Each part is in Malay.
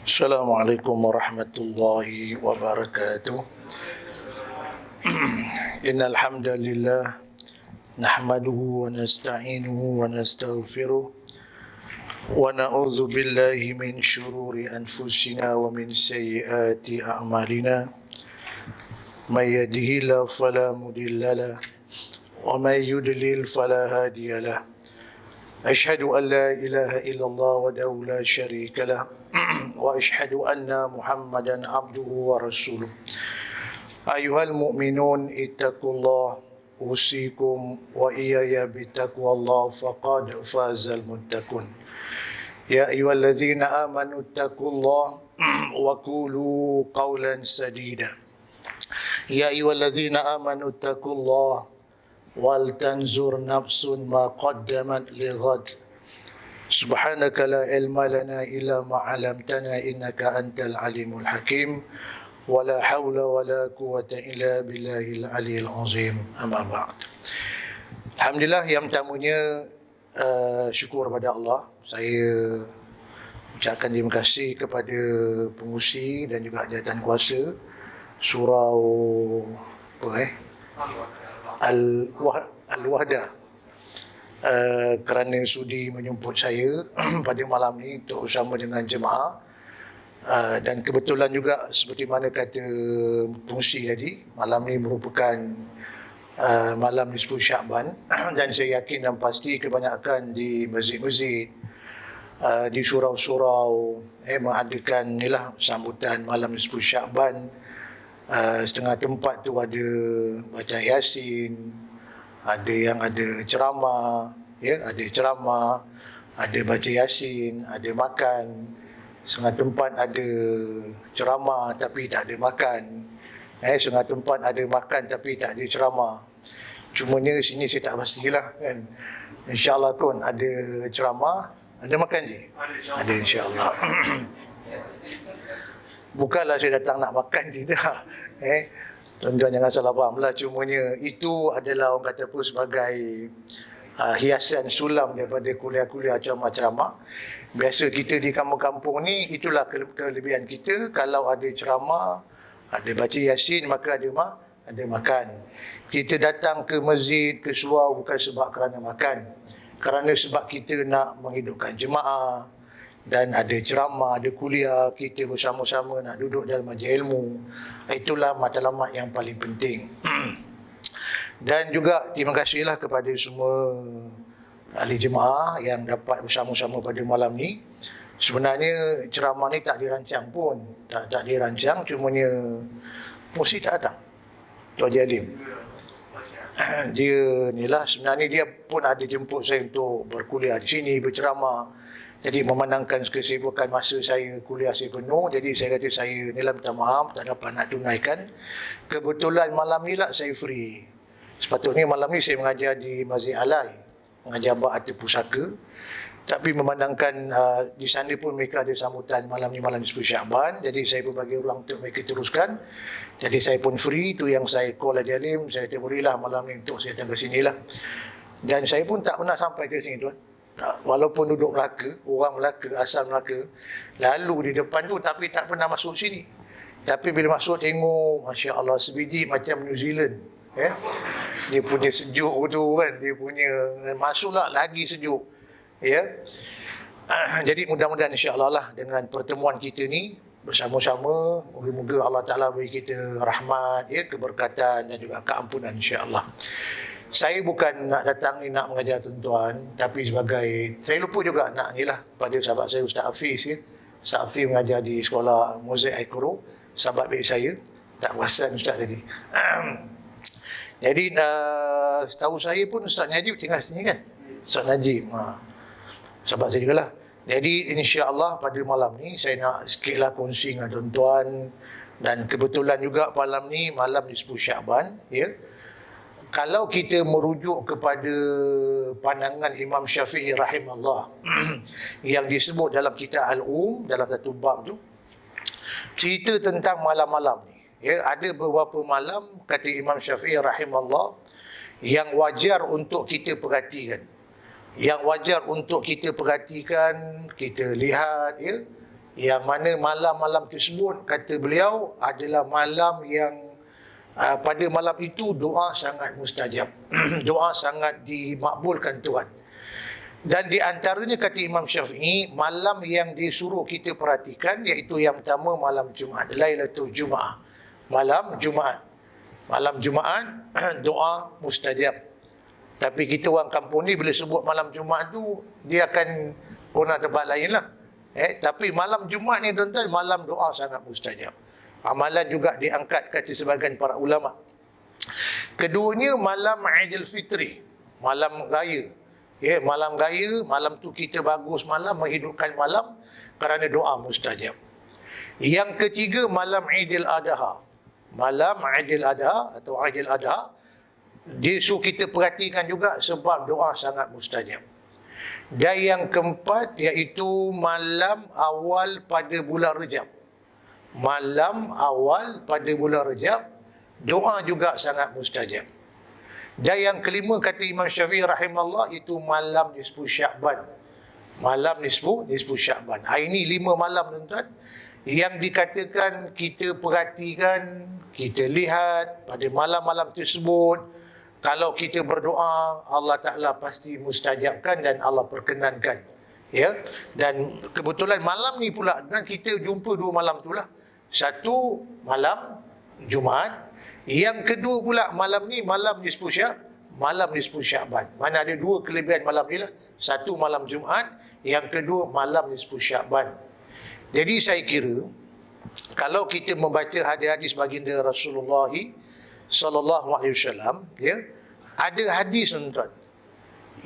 Assalamualaikum warahmatullahi wabarakatuh. Innal hamdalillah nahmaduhu wa nasta'inuhu wa nastaghfiruh wa na'udzu billahi min shururi anfusina wa min sayyiati a'malina. May yahdihillahu fala mudilla lahu wa may yudlil fala hadiya lahu. Asyhadu an la ilaha illallah wahdahu la syarika lahu wa asyhadu anna Muhammadan abduhu wa rasuluh. Ayuhal mu'minun ittaqullah usikum wa iyaya bittaqwallah faqad fazal muttaqun. Ya ayyuhalladzina amanu ittaqullah wa qulu qawlan sadida. Ya ayyuhalladzina amanu ittaqullah wal tanzur nafsun ma qaddamat lighad. Subhanaka la ilma lana illa ma 'allamtana innaka antal alimul hakim. Wala haula wala quwwata illa billahil aliyil azim. Amma ba'd. Alhamdulillah, yang pertamanya syukur pada Allah. Saya ucapkan terima kasih kepada pengurusi dan juga jawatan kuasa Surau Al-Wahdah kerana sudi menjemput saya pada malam ni untuk bersama dengan jemaah. Dan kebetulan juga seperti mana kata pengurusi tadi, malam ni merupakan malam nisfu Sya'ban dan saya yakin dan pasti kebanyakan di masjid-masjid, di surau-surau mengadakan inilah sambutan malam nisfu Sya'ban. Setengah tempat tu ada baca Yasin, ada yang ada ceramah, ada ceramah, ada baca Yasin, ada makan. Setengah tempat ada ceramah tapi tak ada makan. Setengah tempat ada makan tapi tak ada ceramah. Cumanya sini saya tak pastilah kan. InsyaAllah pun ada ceramah, ada makan je. Ada insyaAllah. Bukanlah saya datang nak makan tidak. Tuan-tuan jangan salah faham lah. Cumanya itu adalah orang kata pun sebagai hiasan sulam daripada kuliah-kuliah ceramah. Biasa kita di kampung-kampung ni, itulah kelebihan kita. Kalau ada ceramah, ada baca Yasin, maka ada makan. Kita datang ke masjid, ke surau bukan sebab kerana makan. Kerana sebab kita nak menghidupkan jemaah. Dan ada ceramah, ada kuliah, kita bersama-sama nak duduk dalam majlis ilmu. Itulah matlamat yang paling penting. Dan juga terima kasihlah kepada semua ahli jemaah yang dapat bersama-sama pada malam ni. Sebenarnya ceramah ni tak dirancang pun. Tak dirancang, cumanya mesti tak datang. Tuan Haji Alim. Dia ni lah, sebenarnya dia pun ada jemput saya untuk berkuliah di sini, berceramah. Jadi memandangkan kesibukan masa saya, kuliah saya penuh. Jadi saya kata saya ni lah minta maaf, tak dapat nak tunaikan. Kebetulan malam ni lah saya free. Sepatutnya malam ni saya mengajar di Masjid Alai, mengajar bab arti pusaka. Tapi memandangkan di sana pun mereka ada sambutan malam ni, malam nisfu Sya'ban. Jadi saya pun bagi ruang untuk mereka teruskan. Jadi saya pun free, tu yang saya call Haji Alim. Saya kata bolehlah malam ni untuk saya datang ke sini lah. Dan saya pun tak pernah sampai ke sini tuan. Walaupun duduk Melaka, orang Melaka, asal Melaka, lalu di depan tu tapi tak pernah masuk sini. Tapi bila masuk tengok, Masya Allah, sebiji macam New Zealand. Dia punya sejuk tu kan, dia punya masuklah lagi sejuk. Jadi mudah-mudahan insya-Allah lah dengan pertemuan kita ni bersama-sama, moga-moga Allah Taala beri kita rahmat, keberkatan dan juga keampunan insya-Allah. Saya bukan nak datang ni nak mengajar tuan-tuan, tapi sebagai, saya lupa juga nak ni lah pada sahabat saya Ustaz Hafiz. Ustaz Hafiz mengajar di sekolah Mozaik Aikoro, sahabat baik saya, tak perasan Ustaz tadi. Jadi setahu saya pun Ustaz Najib tinggal sini kan? Ustaz Najib, sahabat saya juga lah. Jadi insya-Allah pada malam ni saya nak sikitlah kongsi dengan tuan-tuan. Dan kebetulan juga malam ni malam nisfu Sya'ban, kalau kita merujuk kepada pandangan Imam Syafi'i rahimahullah yang disebut dalam kitab dalam satu bab tu, cerita tentang malam-malam ni. Ya, ada beberapa malam kata Imam Syafi'i rahimahullah yang wajar untuk kita perhatikan. Yang wajar untuk kita perhatikan, kita lihat, ya. Yang mana malam-malam tersebut kata beliau adalah malam yang pada malam itu doa sangat mustajab. Doa sangat dimakbulkan Tuhan. Dan di antaranya kata Imam Syafi'i, malam yang disuruh kita perhatikan iaitu yang pertama malam Jumaat, Lailatul Jumaat. Malam Jumaat. Malam Jumaat doa mustajab. Tapi kita orang kampung ni bila sebut malam Jumaat tu dia akan guna tempat lain lah. Tapi malam Jumaat ni tuan-tuan, malam doa sangat mustajab. Amalan juga diangkat kata sebahagian para ulama. Keduanya malam Aidilfitri, malam raya. Ya, malam raya, malam tu kita bagus malam, menghidupkan malam kerana doa mustajab. Yang ketiga malam Aidil Adha. Malam Aidil Adha atau Aidil Adha dia suruh kita perhatikan juga sebab doa sangat mustajab. Dan yang keempat iaitu malam awal pada bulan Rejab. Malam awal pada bulan Rejab, doa juga sangat mustajab. Dan yang kelima kata Imam Syafi'i rahimahullah itu malam nisfu Sya'ban. Malam nisfu Sya'ban. Ini 5 malam tuan-tuan yang dikatakan kita perhatikan, kita lihat pada malam-malam tersebut. Kalau kita berdoa, Allah Ta'ala pasti mustajabkan dan Allah perkenankan. Ya, dan kebetulan malam ni pula dan kita jumpa 2 malam tu lah. Satu malam Jumaat, yang kedua pula malam ni malam nisfu Sya'ban. Mana ada 2 kelebihan malam ni lah. Satu malam Jumaat, yang kedua malam nisfu Sya'ban. Jadi saya kira kalau kita membaca hadis-hadis baginda Rasulullah sallallahu alaihi wasallam, ya, ada hadis tuan-tuan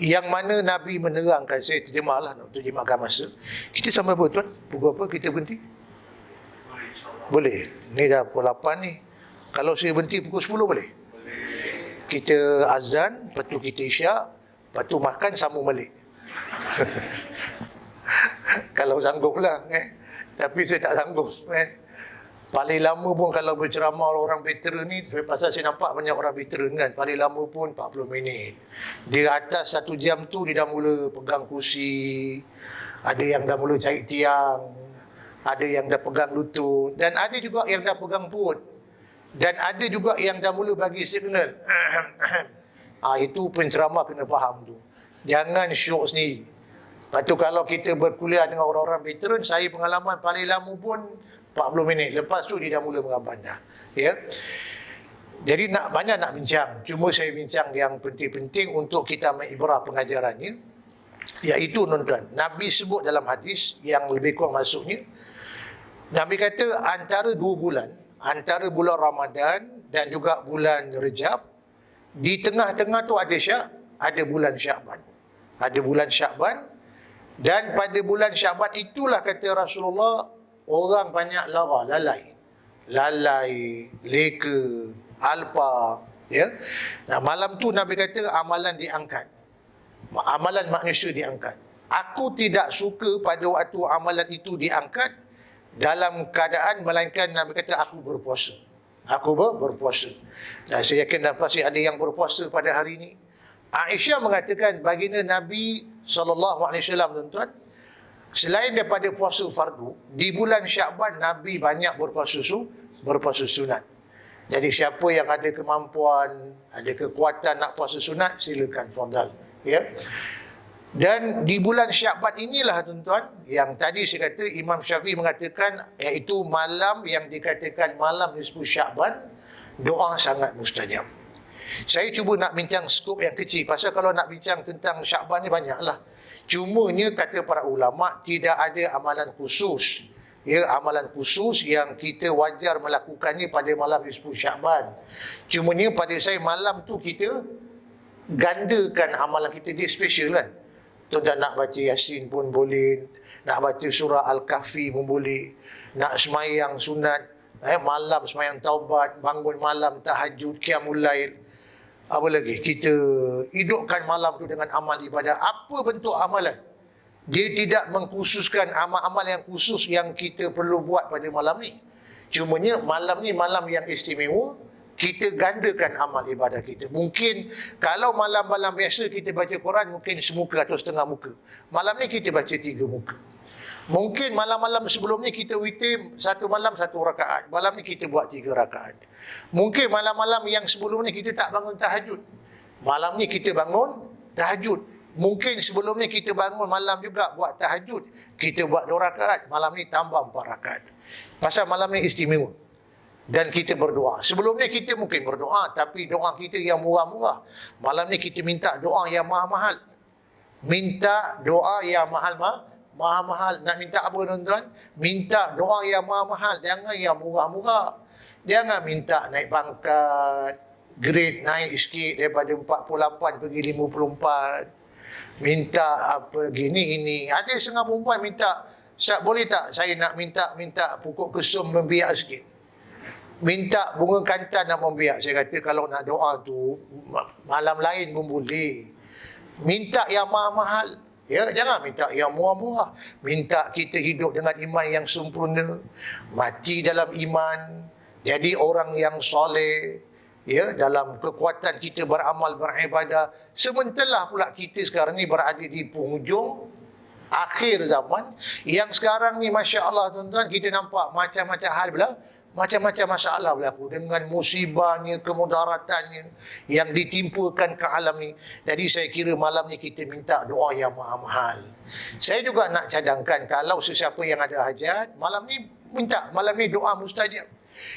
yang mana Nabi menerangkan, saya terjemahlah untuk jimatkan masa. Kita sampai apa tuan? Pukul apa kita berhenti? Boleh. Ni dah pukul 8 ni. Kalau saya berhenti pukul 10 boleh? Kita azan, lepas tu kita isyak, lepas tu makan sambung balik. Kalau sanggup lah. Tapi saya tak sanggup. Paling lama pun kalau berceramah orang veteran ni, pasal saya nampak banyak orang veteran kan, paling lama pun 40 minit. Di atas 1 jam tu dia dah mula pegang kursi, ada yang dah mula cari tiang, ada yang dah pegang lutut, dan ada juga yang dah pegang perut, dan ada juga yang dah mula bagi signal. Itu penceramah kena faham tu. Jangan syok sendiri. Lepas tu kalau kita berkuliah dengan orang-orang veteran, saya pengalaman paling lama pun 40 minit. Lepas tu dia dah mula mengaban dah. Ya. Jadi banyak nak bincang. Cuma saya bincang yang penting-penting untuk kita ambil ibrah pengajarannya. Iaitu tuan-tuan, Nabi sebut dalam hadis yang lebih kurang maksudnya, Nabi kata antara 2 bulan, antara bulan Ramadan dan juga bulan Rejab, di tengah-tengah tu ada bulan Sya'ban. Ada bulan Sya'ban, dan pada bulan Sya'ban itulah kata Rasulullah, orang banyak lalai, leka, alpa, ya. Nah, malam tu Nabi kata amalan diangkat. Amalan manusia diangkat. Aku tidak suka pada waktu amalan itu diangkat dalam keadaan melainkan Nabi kata aku berpuasa. Aku berpuasa. Dan saya yakin dan pasti ada yang berpuasa pada hari ini. Aisyah mengatakan baginda Nabi SAW, tuan-tuan, selain daripada puasa fardu, di bulan Sya'ban Nabi banyak berpuasa sunat. Jadi siapa yang ada kemampuan, ada kekuatan nak puasa sunat, silakan, fadal. Ya. Dan di bulan Sya'ban inilah tuan-tuan, yang tadi saya kata Imam Syafi'i mengatakan iaitu malam yang dikatakan malam nisfu Sya'ban, doa sangat mustajab. Saya cuba nak bincang skop yang kecil, pasal kalau nak bincang tentang Sya'ban ni banyaklah. Cumanya kata para ulama tidak ada amalan khusus. Ya, amalan khusus yang kita wajar melakukannya pada malam nisfu Sya'ban. Cumanya pada saya malam tu kita gandakan amalan kita, dia special kan. Tuan-tuan nak baca Yasin pun boleh, nak baca surah Al-Kahfi pun boleh, nak semayang sunat, malam semayang taubat, bangun malam tahajud, qiyamul lail. Apa lagi? Kita hidupkan malam tu dengan amal ibadah. Apa bentuk amalan? Dia tidak mengkhususkan amal-amal yang khusus yang kita perlu buat pada malam ni. Cumanya malam ni malam yang istimewa, kita gandakan amal ibadah kita. Mungkin kalau malam-malam biasa kita baca Quran mungkin semuka atau setengah muka. Malam ni kita baca 3 muka. Mungkin malam-malam sebelum ni kita witir satu malam 1 rakaat. Malam ni kita buat 3 rakaat. Mungkin malam-malam yang sebelum ni kita tak bangun tahajud. Malam ni kita bangun tahajud. Mungkin sebelum ni kita bangun malam juga buat tahajud. Kita buat 2 rakaat. Malam ni tambah 4 rakaat. Pasal malam ni istimewa. Dan kita berdoa. Sebelum ni kita mungkin berdoa, tapi doa kita yang murah-murah. Malam ni kita minta doa yang mahal-mahal. Minta doa yang mahal-mahal. Nak minta apa tuan-tuan? Minta doa yang mahal-mahal. Jangan yang murah-murah. Jangan minta naik pangkat, grade naik sikit daripada 48 pergi 54. Minta apa gini ini. Ada setengah perempuan minta, "Ustaz, boleh tak saya nak minta pokok kesum membiak sikit?" Minta bunga kantan nak membiak. Saya kata kalau nak doa tu malam lain pun boleh. Minta yang mahal-mahal. Ya, jangan minta yang murah-murah. Minta kita hidup dengan iman yang sempurna, mati dalam iman, jadi orang yang soleh, ya, dalam kekuatan kita beramal beribadah. Sementara pula kita sekarang ni berada di penghujung akhir zaman, yang sekarang ni masya-Allah tuan-tuan, kita nampak macam-macam hal pula. Macam-macam masalah berlaku dengan musibahnya, kemudaratannya yang ditimpakan ke alam ni. Jadi saya kira malam ni kita minta doa yang mahal-mahal. Saya juga nak cadangkan, kalau sesiapa yang ada hajat, malam ni minta, malam ni doa mustajab.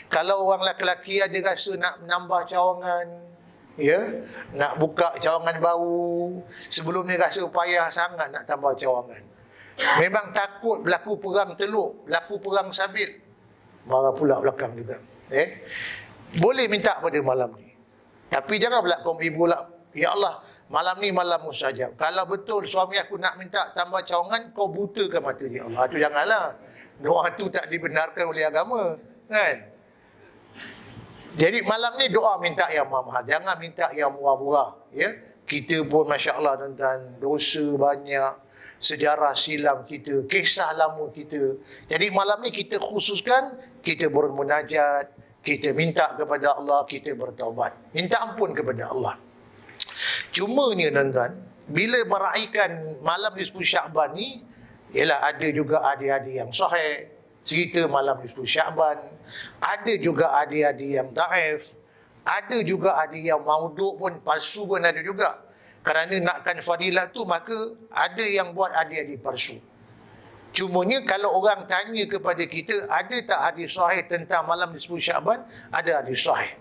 Kalau orang lelaki ada rasa nak menambah cawangan, ya, nak buka cawangan baru, sebelum ni rasa payah sangat nak tambah cawangan. Memang takut berlaku perang teluk, berlaku perang sabit. Marah pula belakang juga. Boleh minta pada malam ni. Tapi jangan pula kaum ibu lah, "Ya Allah, malam ni malam mustajab. Kalau betul suami aku nak minta tambah cawangan, kau butakan mata dia, Allah." Itu janganlah. Doa tu tak dibenarkan oleh agama, kan? Jadi malam ni doa minta yang mahal. Jangan minta yang murah-murah, ya. Kita pun masya-Allah tuan-tuan, dosa banyak, sejarah silam kita, kisah lama kita. Jadi malam ni kita khususkan, kita bermunajat, kita minta kepada Allah, kita bertaubat, minta ampun kepada Allah. Cuma ni tuan-tuan, bila meraihkan malam nisfu Syaban ni, ialah ada juga adik-adik yang sahih cerita malam nisfu Syaban, ada juga adik-adik yang daif, ada juga adik yang mauduk pun, palsu pun ada juga. Kerana nakkan fadilah tu, maka ada yang buat adik-adik palsu. Cumanya kalau orang tanya kepada kita, ada tak hadis sahih tentang malam nisfu Syaban? Ada hadis sahih.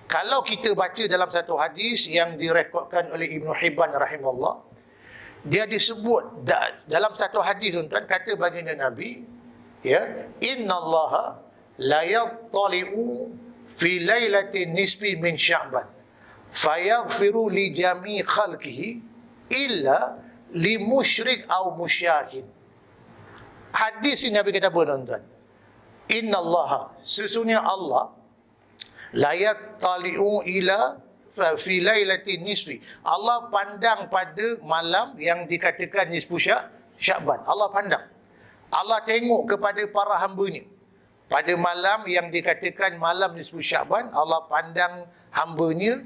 Kalau kita baca dalam satu hadis yang direkodkan oleh Ibn Hibban rahimahullah, dia disebut dalam satu hadis tuan-tuan, kata baginda Nabi, ya, "Innallaha la yattali'u fi lailatin nisfi min Sya'ban fayaghfiru li jami' khalqihi illa li musyrik au musyahid." Hadis ini Nabi kata apa tuan-tuan? Innallaha, sesungguhnya Allah, la yattali'u ila fi lailatin nisfi. Allah pandang pada malam yang dikatakan nisfu Sya'ban. Allah pandang. Allah tengok kepada para hamba-Nya. Pada malam yang dikatakan malam nisfu Sya'ban, Allah pandang hamba-Nya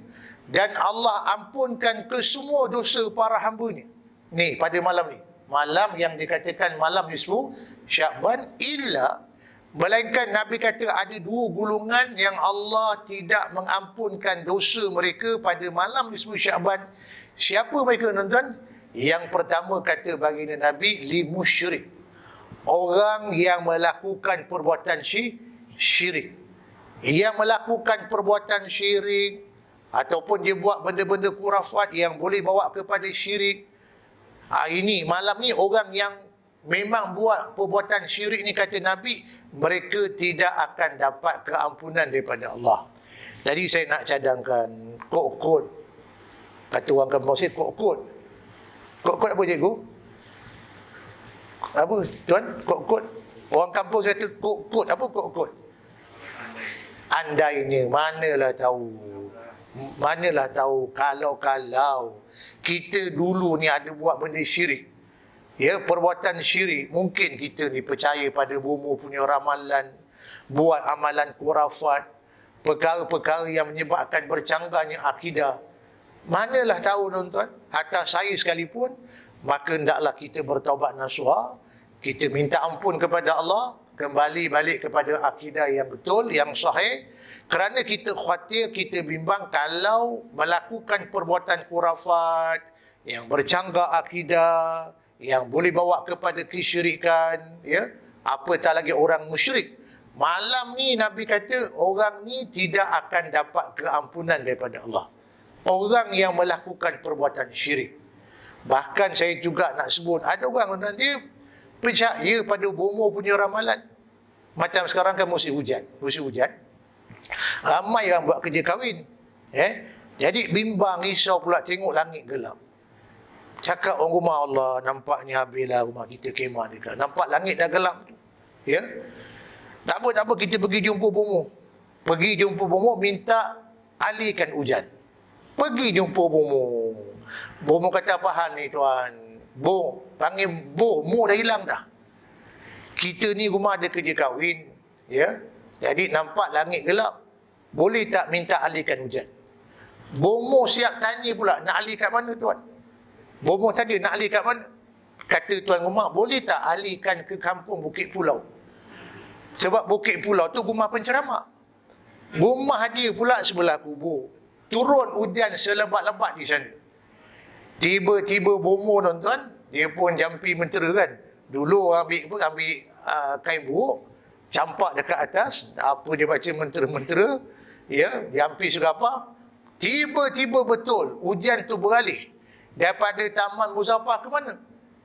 dan Allah ampunkan ke semua dosa para hamba-Nya. Ni pada malam ni. Malam yang dikatakan malam nisfu Sya'ban, illa, melainkan Nabi kata ada 2 golongan yang Allah tidak mengampunkan dosa mereka pada malam nisfu Sya'ban. Siapa mereka tuan-tuan? Yang pertama kata baginda Nabi, li musyrik. Orang yang melakukan perbuatan syirik. Yang melakukan perbuatan syirik, ataupun dia buat benda-benda kurafat yang boleh bawa kepada syirik. Ini malam ni orang yang memang buat perbuatan syirik ni, kata Nabi, mereka tidak akan dapat keampunan daripada Allah. Jadi saya nak cadangkan, kod-kod, kata orang kampung saya, kod-kod. Kod-kod apa cikgu? Apa tuan? Kod-kod. Orang kampung saya kata kod-kod. Apa kod-kod? Andainya, manalah tahu. Manalah tahu kalau kita dulu ni ada buat benda syirik. Ya, perbuatan syirik. Mungkin kita ni percaya pada bomoh punya ramalan, buat amalan khurafat, perkara-perkara yang menyebabkan bercanggahnya akidah. Manalah tahu tuan-tuan, hatta saya sekalipun, maka hendaklah kita bertaubat nasuha, kita minta ampun kepada Allah, kembali balik kepada akidah yang betul, yang sahih, kerana kita khawatir, kita bimbang kalau melakukan perbuatan khurafat yang bercanggah akidah, yang boleh bawa kepada kesyirikan, ya, apatah lagi orang musyrik. Malam ni Nabi kata orang ni tidak akan dapat keampunan daripada Allah. Orang yang melakukan perbuatan syirik. Bahkan saya juga nak sebut, ada orang dia percaya pada bomoh punya ramalan. Macam sekarang kan musim hujan. Ramai yang buat kerja kahwin. Jadi bimbang, risau pula tengok langit gelap. Cakap orang rumah, Allah, nampaknya habislah rumah kita kemah dekat. Nampak langit dah gelap tu. Ya. Tak apa, kita pergi jumpa bomoh. Pergi jumpa bomoh, minta alihkan hujan. Pergi jumpa bomoh. Bomoh kata, apa hal ni tuan? Panggil bomoh dah hilang dah. Kita ni rumah ada kerja kahwin. Ya. Jadi nampak langit gelap. Boleh tak minta alihkan hujan? Bomoh siap tanya pula, nak alih kat mana tuan? Bomoh tadi nak alih kat mana? Kata tuan rumah, boleh tak alihkan ke kampung Bukit Pulau? Sebab Bukit Pulau tu rumah penceramah. Rumah dia pula sebelah kubur. Turun hujan selebat-lebat di sana. Tiba-tiba bomoh tuan-tuan, dia pun jampi mentera kan. Dulu ambil kain buruk, campak dekat atas, apa dia baca mentera-mentera, ya, jampi segapa. Tiba-tiba betul hujan tu beralih daripada Taman Muzaffar ke mana?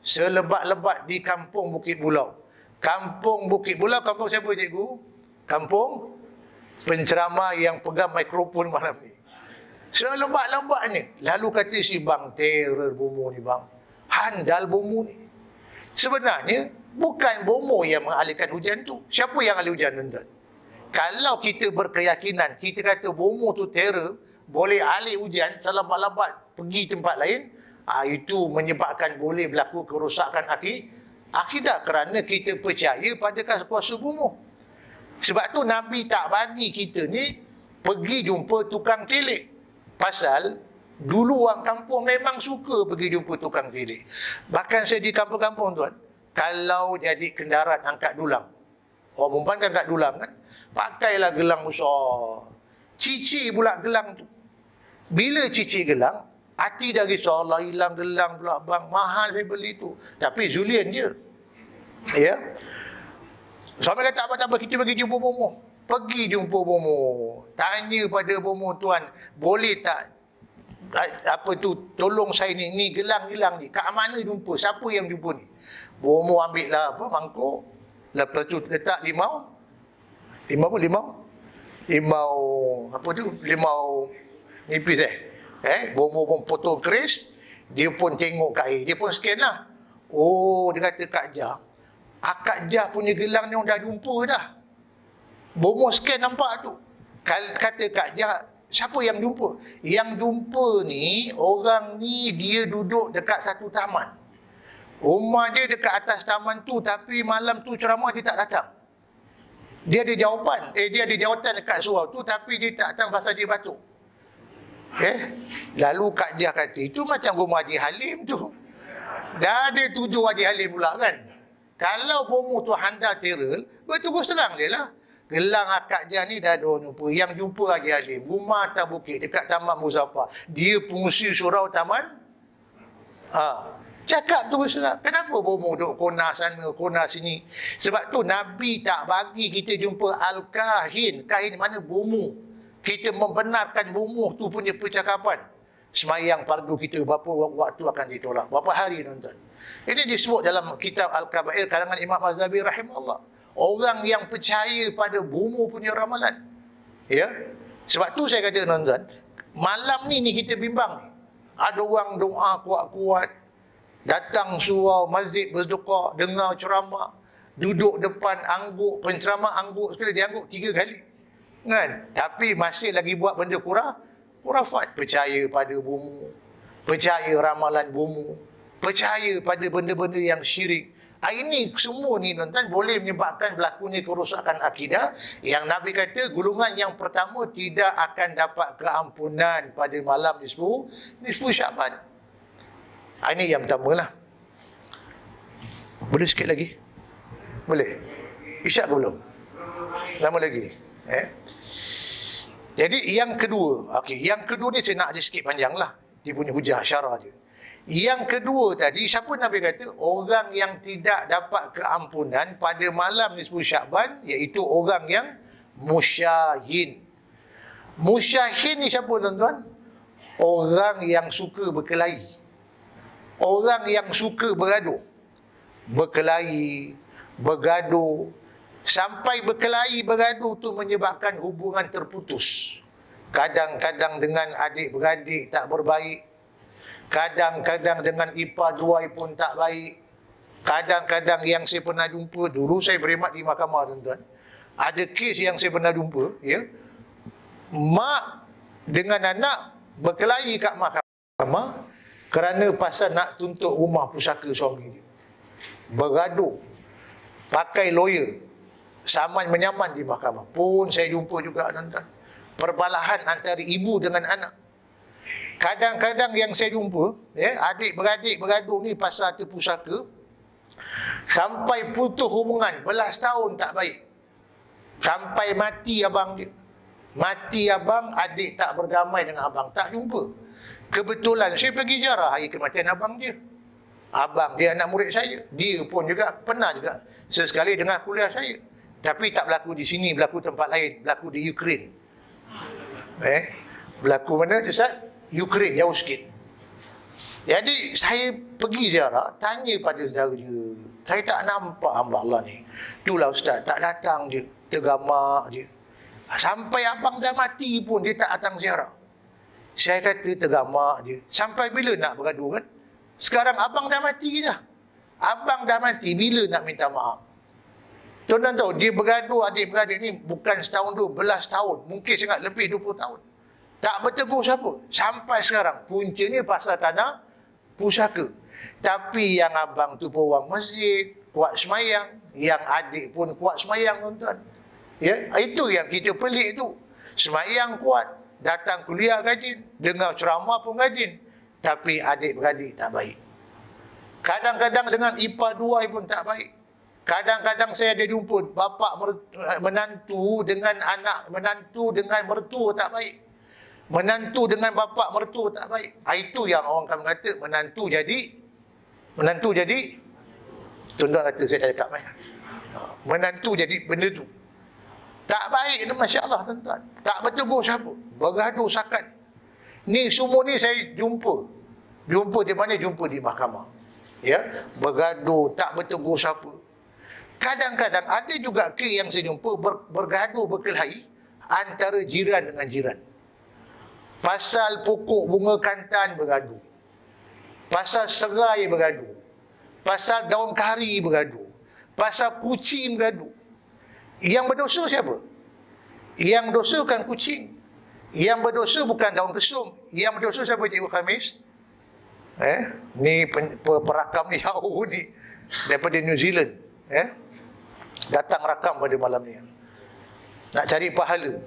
Selebat-lebat di kampung Bukit Pulau. Kampung Bukit Pulau, kampung siapa cikgu? Kampung penceramah yang pegang mikrofon malam ni. Selebat-lebatnya. Lalu kata si bang, terror bomoh ni bang. Handal bomoh ni. Sebenarnya bukan bomoh yang mengalihkan hujan tu. Siapa yang alih hujan tuan-tuan? Kalau kita berkeyakinan, kita kata bomoh tu terror, boleh alih hujan selebat-lebat pergi tempat lain, itu menyebabkan boleh berlaku kerosakan akidah, kerana kita percaya pada kuasa bomoh. Sebab tu Nabi tak bagi kita ni pergi jumpa tukang telik. Pasal dulu orang kampung memang suka pergi jumpa tukang telik. Bahkan saya di kampung-kampung tuan, kalau jadi kendaraan angkat dulang, orang perempuan kan angkat dulang kan, pakailah gelang besar, cici pula gelang tu. Bila cici gelang, hati dah risau, Allah hilang gelang pula bang, mahal saya beli tu. Tapi Julian dia, ya. Suami kata apa-apa, kita pergi jumpa bomoh. Pergi jumpa bomoh. Tanya pada bomoh, tuan, boleh tak tolong saya ni gelang-gelang ni, kat mana jumpa, siapa yang jumpa ni? Bomoh ambil lah mangkuk, lepas tu letak limau nipis bomoh pun potong keris, dia pun tengok kat air, dia pun scan lah. Oh, dia kata Kak Jah punya gelang ni orang dah jumpa dah. Bomoh scan nampak tu. Kata Kak Jah, siapa yang jumpa? Yang jumpa ni, orang ni dia duduk dekat satu taman. Rumah dia dekat atas taman tu, tapi malam tu ceramah dia tak datang. Dia ada jawatan dekat surau tu, tapi dia tak datang pasal dia batuk. Lalu Kak Jah kata, itu macam rumah Haji Halim tu. Dah ada 7 Haji Halim pula kan. Kalau bomoh tu handal terror, berterus terang dia lah. Gelang Kak Jah ni dah ada orang jumpa. Yang jumpa Haji Halim, rumah atas bukit dekat Taman Muzaffar. Dia pengusi surau taman. Cakap terus terang. Kenapa bomoh duk kona sana, kona sini? Sebab tu Nabi tak bagi kita jumpa Al-Kahin. Kahin mana? Bomoh. Kita membenarkan bomoh tu punya percakapan. Semayang fardu kita berapa waktu akan ditolak, berapa hari tuan-tuan. Ini disebut dalam kitab Al-Kabair karangan Imam Mazhabi rahimahullah. Orang yang percaya pada bomoh punya ramalan. Ya. Sebab tu saya kata tuan-tuan, malam ni kita bimbang. Ada orang doa kuat-kuat, datang surau masjid bersedekah, dengar ceramah, duduk depan angguk penceramah, angguk sekali dia angguk 3 kali. Kan? Tapi masih lagi buat benda khurafat. Percaya pada bomo, percaya ramalan bomo, percaya pada benda-benda yang syirik. Ini semua ni tuan-tuan boleh menyebabkan berlakunya kerosakan akidah, yang Nabi kata golongan yang pertama tidak akan dapat keampunan pada malam nisfu Syaban. Ini yang pertama lah. Boleh sikit lagi? Boleh? Isyak ke belum? Lama lagi? Jadi yang kedua, yang kedua ni saya nak ada sikit panjang lah. Dia punya hujah syarah dia. Yang kedua tadi, siapa Nabi kata? Orang yang tidak dapat keampunan pada malam nisfu Syaban, iaitu orang yang musyahin. Musyahin ni siapa tuan-tuan? Orang yang suka berkelahi. Orang yang suka bergaduh. Berkelahi, bergaduh. Sampai berkelahi, bergaduh tu menyebabkan hubungan terputus. Kadang-kadang dengan adik-beradik tak berbaik. Kadang-kadang dengan ipar duai pun tak baik. Kadang-kadang yang saya pernah jumpa, dulu saya berkhidmat di mahkamah tuan-tuan, ada kes yang saya pernah jumpa, ya, mak dengan anak berkelahi kat mahkamah kerana pasal nak tuntut rumah pusaka suami dia. Bergaduh, pakai lawyer, saman menyaman di mahkamah. Pun saya jumpa juga tuan-tuan, perbalahan antara ibu dengan anak. Kadang-kadang yang saya jumpa, ya, adik-beradik bergaduh ni pasal harta pusaka, sampai putus hubungan, belas tahun tak baik. Sampai mati abang dia. Mati abang, adik tak berdamai dengan abang, tak jumpa. Kebetulan saya pergi ziarah hari kematian abang dia. Abang dia anak murid saya. Dia pun juga pernah juga sesekali dengar kuliah saya. Tapi tak berlaku di sini, berlaku tempat lain, berlaku di Ukraine. Berlaku mana Ustaz? Ukraine, jauh sikit. Jadi saya pergi ziarah, tanya pada saudara dia, saya tak nampak hamba Allah ni. Itulah Ustaz, tak datang dia, tergamak dia. Sampai abang dah mati pun dia tak datang ziarah. Saya kata tergamak dia. Sampai bila nak bergaduh kan? Sekarang abang dah mati dah. Abang dah mati, bila nak minta maaf? Tuan-tuan tahu, dia bergaduh adik-beradik ni bukan setahun, 12 tahun. Mungkin sangat lebih 20 tahun. Tak bertegur siapa. Sampai sekarang. Puncanya pasal tanah pusaka. Tapi yang abang tu pun orang masjid, kuat semayang. Yang adik pun kuat semayang, tuan-tuan. Ya, itu yang kita pelik tu. Semayang kuat. Datang kuliah rajin. Dengar ceramah pun rajin. Tapi adik-beradik tak baik. Kadang-kadang dengan ipar duai pun tak baik. Kadang-kadang saya ada jumpa bapa menantu dengan anak menantu dengan mertua tak baik. Menantu dengan bapa mertua tak baik. Itu yang orang akan kata menantu jadi tuan-tuan kata saya tak cakap mai. Menantu jadi benda tu. Tak baik ni, masya-Allah tuan-tuan. Tak bertegur siapa. Bergaduh sakat. Ni semua ni saya jumpa. Jumpa di mana? Jumpa di mahkamah. Ya, bergaduh, tak bertegur siapa. Kadang-kadang ada juga kes yang saya jumpa bergaduh, berkelahi antara jiran dengan jiran. Pasal pokok bunga kantan bergaduh. Pasal serai bergaduh. Pasal daun kari bergaduh. Pasal kucing bergaduh. Yang berdosa siapa? Yang berdosa bukan kucing. Yang berdosa bukan daun kesum. Yang berdosa siapa, Cikgu Khamis? Ni perakam Yahoo ni daripada New Zealand. Datang rakam pada malam ni. Nak cari pahala.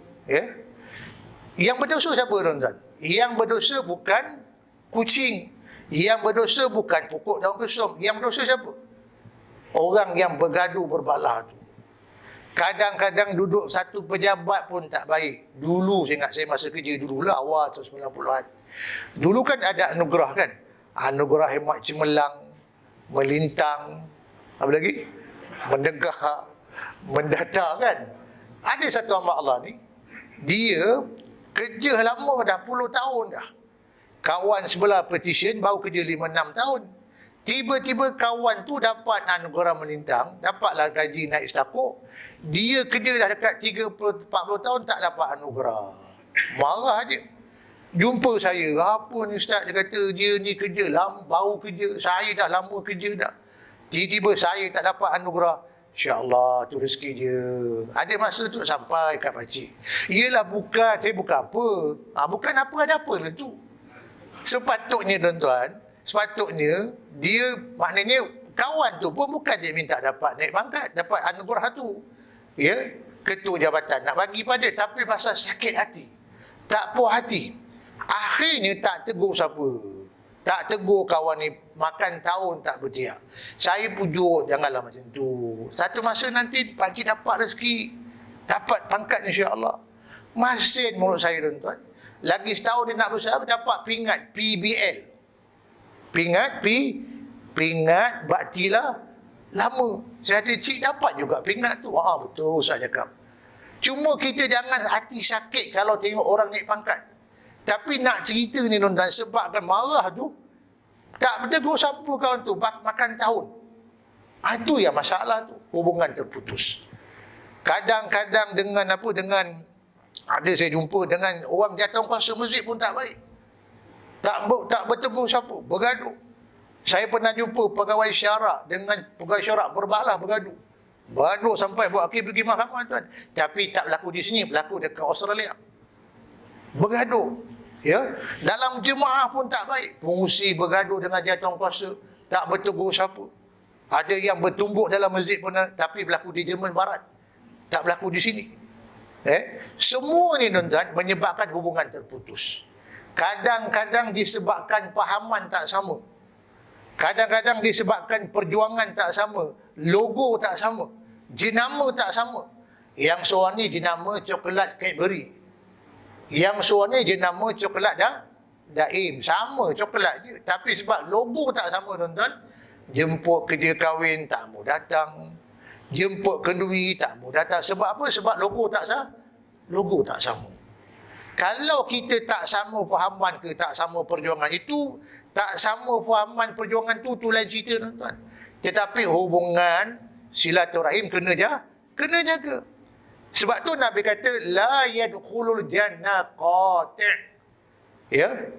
Yang berdosa siapa, tuan-tuan? Yang berdosa bukan kucing. Yang berdosa bukan pokok daun kesum. Yang berdosa siapa? Orang yang bergaduh berbalah tu. Kadang-kadang duduk satu pejabat pun tak baik. Dulu saya ingat saya masa kerja dululah awal tahun 90-an. Dulu kan ada anugerah kan? Anugerah hemat cemerlang, melintang, apa lagi? Mendegah, mendata kan? Ada satu hamba Allah ni, dia kerja lama dah puluh tahun dah. Kawan sebelah petition baru kerja 5-6 tahun. Tiba-tiba kawan tu dapat anugerah melintang, dapatlah gaji naik setapak. Dia kerja dah dekat 30-40 tahun tak dapat anugerah. Marah dia. Jumpa saya, apa ni Ustaz? Dia kata dia ni kerja baru kerja. Saya dah lama kerja dah. Tiba-tiba saya tak dapat anugerah. InsyaAllah tu rezeki dia. Ada masa tu sampai kat pakcik. Yelah bukan, saya bukan apa. Bukan apa ada apa lah tu. Sepatutnya tuan-tuan, sepatutnya dia maknanya kawan tu pun bukan dia minta dapat naik pangkat, dapat anugerah tu. Ya, ketua jabatan nak bagi pada, tapi pasal sakit hati. Tak puas hati. Akhirnya tak tegur siapa. Tak tegur kawan ni, makan tahun tak bertiak. Saya pujuk, janganlah macam tu. Satu masa nanti pakcik dapat rezeki, dapat pangkat insya-Allah. Masin mulut saya tuan-tuan. Lagi setahun dia nak bersama, dapat pingat PBL. Pingat bakti lah lama. Saya ada cik dapat juga pingat tu. Betul saya cakap. Cuma kita jangan hati sakit kalau tengok orang naik pangkat. Tapi nak cerita ni tuan-tuan, sebabkan marah tu, tak bertegur siapa kawan tu, makan tahun. Itu yang masalah tu, hubungan terputus. Kadang-kadang dengan ada saya jumpa dengan orang jatuh kuasa masjid pun tak baik. Tak bertegur siapa, bergaduh. Saya pernah jumpa pegawai syarak dengan pegawai syarak berbalah bergaduh. Bergaduh sampai buat akhir pergi mahkamah tuan. Tapi tak berlaku di sini, berlaku dekat Australia. Bergaduh. Ya, dalam jemaah pun tak baik. Pengusi bergaduh dengan jatuh kuasa, tak bertegur siapa. Ada yang bertumbuk dalam masjid pun, tapi berlaku di Jerman Barat. Tak berlaku di sini. Semua ni tuan-tuan menyebabkan hubungan terputus. Kadang-kadang disebabkan fahaman tak sama. Kadang-kadang disebabkan perjuangan tak sama, logo tak sama, jenama tak sama. Yang seorang ni jenama coklat Cadbury. Yang seorang ni jenama coklat Daim. Sama coklat je. Tapi sebab logo tak sama tuan-tuan, jemput kerja kahwin tak mau datang. Jemput kenduri tak mau datang. Sebab apa? Sebab logo tak sama. Kalau kita tak sama fahaman ke tak sama perjuangan itu, tak sama fahaman perjuangan tu lain cerita tuan-tuan. Tetapi hubungan silaturahim kena jaga. Sebab tu Nabi kata la yadkhulul jannah qati'. Ya.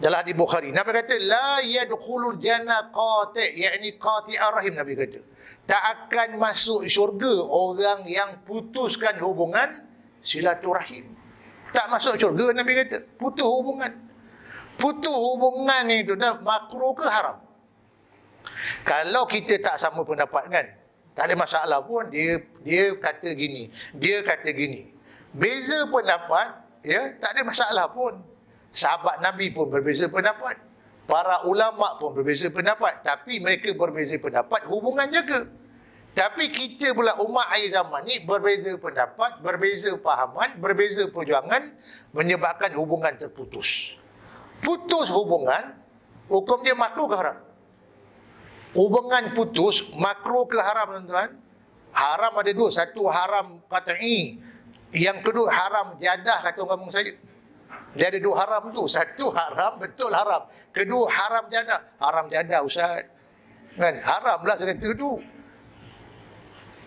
Dalam hadis Bukhari, Nabi kata la yadkhulul jannah qati', yakni qati'ar rahim. Nabi kata tak akan masuk syurga orang yang putuskan hubungan silaturahim. Tak masuk syurga, Nabi kata. Putus hubungan. Putus hubungan ni tu dah makruh ke haram? Kalau kita tak sama pendapat kan, tak ada masalah pun. Dia kata gini, dia kata gini. Beza pendapat, ya, tak ada masalah pun. Sahabat Nabi pun berbeza pendapat. Para ulama pun berbeza pendapat. Tapi mereka berbeza pendapat, hubungan jaga. Tapi kita pula umat akhir zaman ni berbeza pendapat, berbeza fahaman, berbeza perjuangan, menyebabkan hubungan terputus. Putus hubungan, hukum dia makruh ke haram? Hubungan putus, makruh ke haram tuan-tuan? Haram ada dua. Satu haram qat'i. Yang kedua haram jadah, kata orang kampung saya. Dia ada dua haram tu. Satu haram, betul haram. Kedua haram jadah. Haram jadah Ustaz. Kan? Haram lah saya kata tu.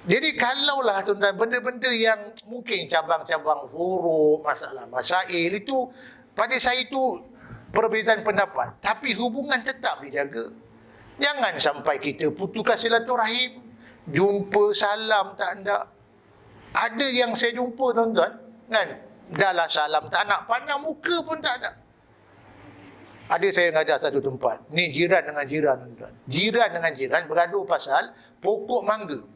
Jadi kalaulah tuan-tuan, benda-benda yang mungkin cabang-cabang furu, masail itu, pada saya itu perbezaan pendapat. Tapi hubungan tetap dijaga. Jangan sampai kita putuskan silaturahim. Jumpa salam tak ada. Ada yang saya jumpa tuan-tuan, kan? Dah lah salam tak nak, pandang muka pun tak ada. Ada saya ngajar satu tempat. Ni jiran dengan jiran tuan-tuan. Jiran dengan jiran bergaduh pasal pokok mangga.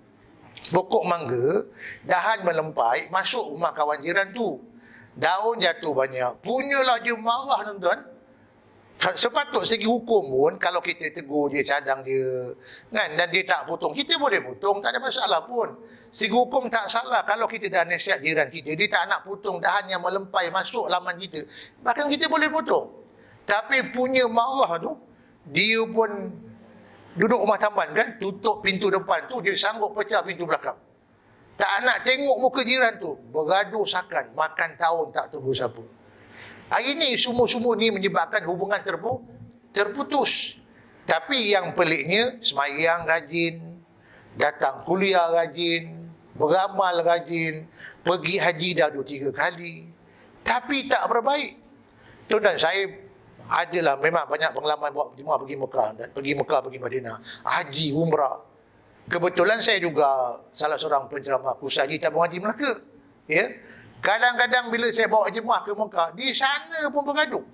Pokok mangga, dahan melempai, masuk rumah kawan jiran tu. Daun jatuh banyak. Punyalah dia marah tuan-tuan. Sepatut segi hukum pun, kalau kita tegur dia, cadang dia, kan, dan dia tak potong, kita boleh potong, tak ada masalah pun. Segi hukum tak salah kalau kita dah nasihat jiran kita, dia tak nak potong dahan yang melempai masuk laman kita, bahkan kita boleh potong. Tapi punya marah tu, dia pun duduk rumah taman kan, tutup pintu depan tu, dia sanggup pecah pintu belakang. Tak nak tengok muka jiran tu, bergaduh sakan, makan tahun tak tegur siapa. Hari ini semua-semua ni menyebabkan hubungan terputus. Tapi yang peliknya, semayang rajin, datang kuliah rajin, beramal rajin, pergi haji dah 2-3 kali. Tapi tak berbaik. Tuan-tuan, saya adalah memang banyak pengalaman buat jemaah pergi Mekah, dan pergi Mekah, pergi Madinah, haji, umrah. Kebetulan saya juga salah seorang penceramah kursus haji tabung haji Melaka. Ya. Kadang-kadang bila saya bawa jemaah ke Mekah, di sana pun bergaduh.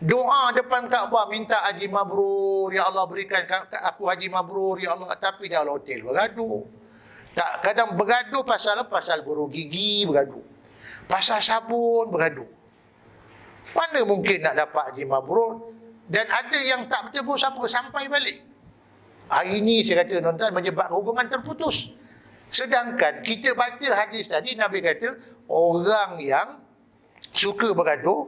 Doa depan Kaabah minta haji mabrur, ya Allah berikan aku haji mabrur, ya Allah. Tapi dalam hotel bergaduh. Tak, kadang bergaduh pasal buru gigi bergaduh. Pasal sabun bergaduh. Mana mungkin nak dapat haji mabrur? Dan ada yang tak bertegur siapa sampai balik. Hari ini saya kata tuan-tuan menyebabkan hubungan terputus. Sedangkan kita baca hadis tadi, Nabi kata orang yang suka bergaduh,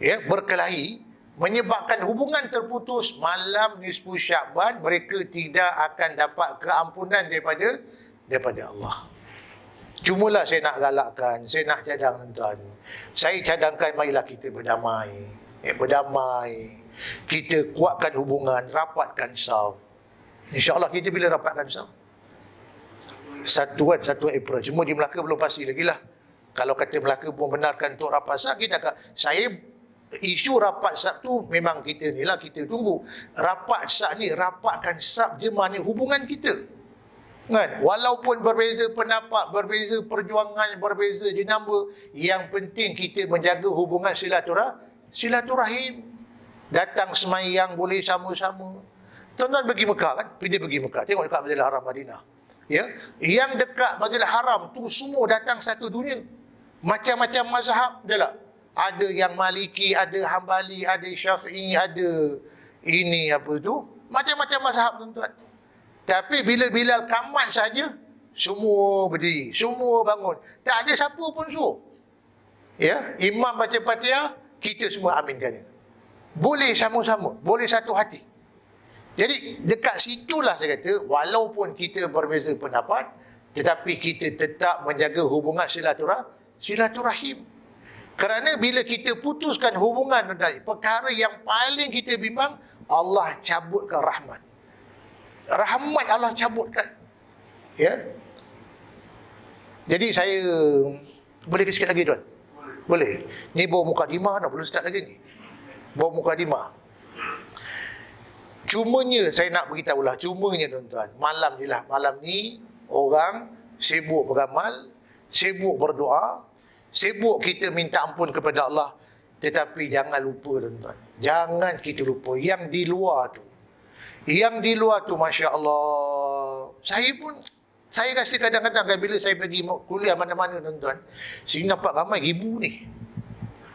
ya, berkelahi, menyebabkan hubungan terputus malam nisfu Sya'ban, mereka tidak akan dapat keampunan daripada Allah. Cumalah saya nak galakkan, saya nak cadang tuan-tuan. Saya cadangkan marilah kita berdamai. Berdamai. Kita kuatkan hubungan, rapatkan saf. InsyaAllah kita bila rapatkan saf? 1 April. Cuma di Melaka belum pasti lagi lah. Kalau kata Melaka pun benarkan untuk rapat saf, kita akan... Isu rapat saf tu memang kita ni lah, kita tunggu. Rapat saf ni, rapatkan saf jemaah ni hubungan kita. Kan? Walaupun berbeza pendapat, berbeza perjuangan, berbeza jenama, yang penting kita menjaga hubungan silaturahim. Datang semayang boleh sama-sama. Tuan-tuan pergi Mekah kan? Pergi Mekah. Tengok dekat Masjidil Haram Madinah. Ya? Yang dekat Masjidil Haram tu semua datang satu dunia. Macam-macam mazhab adalah. Ada yang Maliki, ada Hambali, ada Syafi'i, ada ini apa tu. Macam-macam mazhab tuan-tuan. Tapi bila Bilal kamat saja, semua berdiri, semua bangun. Tak ada siapa pun suruh. Ya, imam baca Fatihah, kita semua aminkannya. Boleh sama-sama, boleh satu hati. Jadi dekat situlah saya kata, walaupun kita berbeza pendapat, tetapi kita tetap menjaga hubungan silaturahim. Kerana bila kita putuskan hubungan, perkara yang paling kita bimbang, Allah cabutkan rahmat. Rahmat Allah cabutkan. Ya. Jadi saya boleh ke sikit lagi tuan? Boleh. Ni bawa mukadimah dah, belum start lagi ni. Bawa mukadimah. Cumanya saya nak beritahulah, cumanya tuan-tuan, malam ni lah, malam ni orang sibuk beramal, sibuk berdoa, sibuk kita minta ampun kepada Allah. Tetapi jangan lupa tuan-tuan, jangan kita lupa yang di luar tu. Yang di luar tu, Masya Allah, saya rasa kadang-kadang bila saya pergi kuliah mana-mana tuan-tuan, saya nampak ramai ribu ni.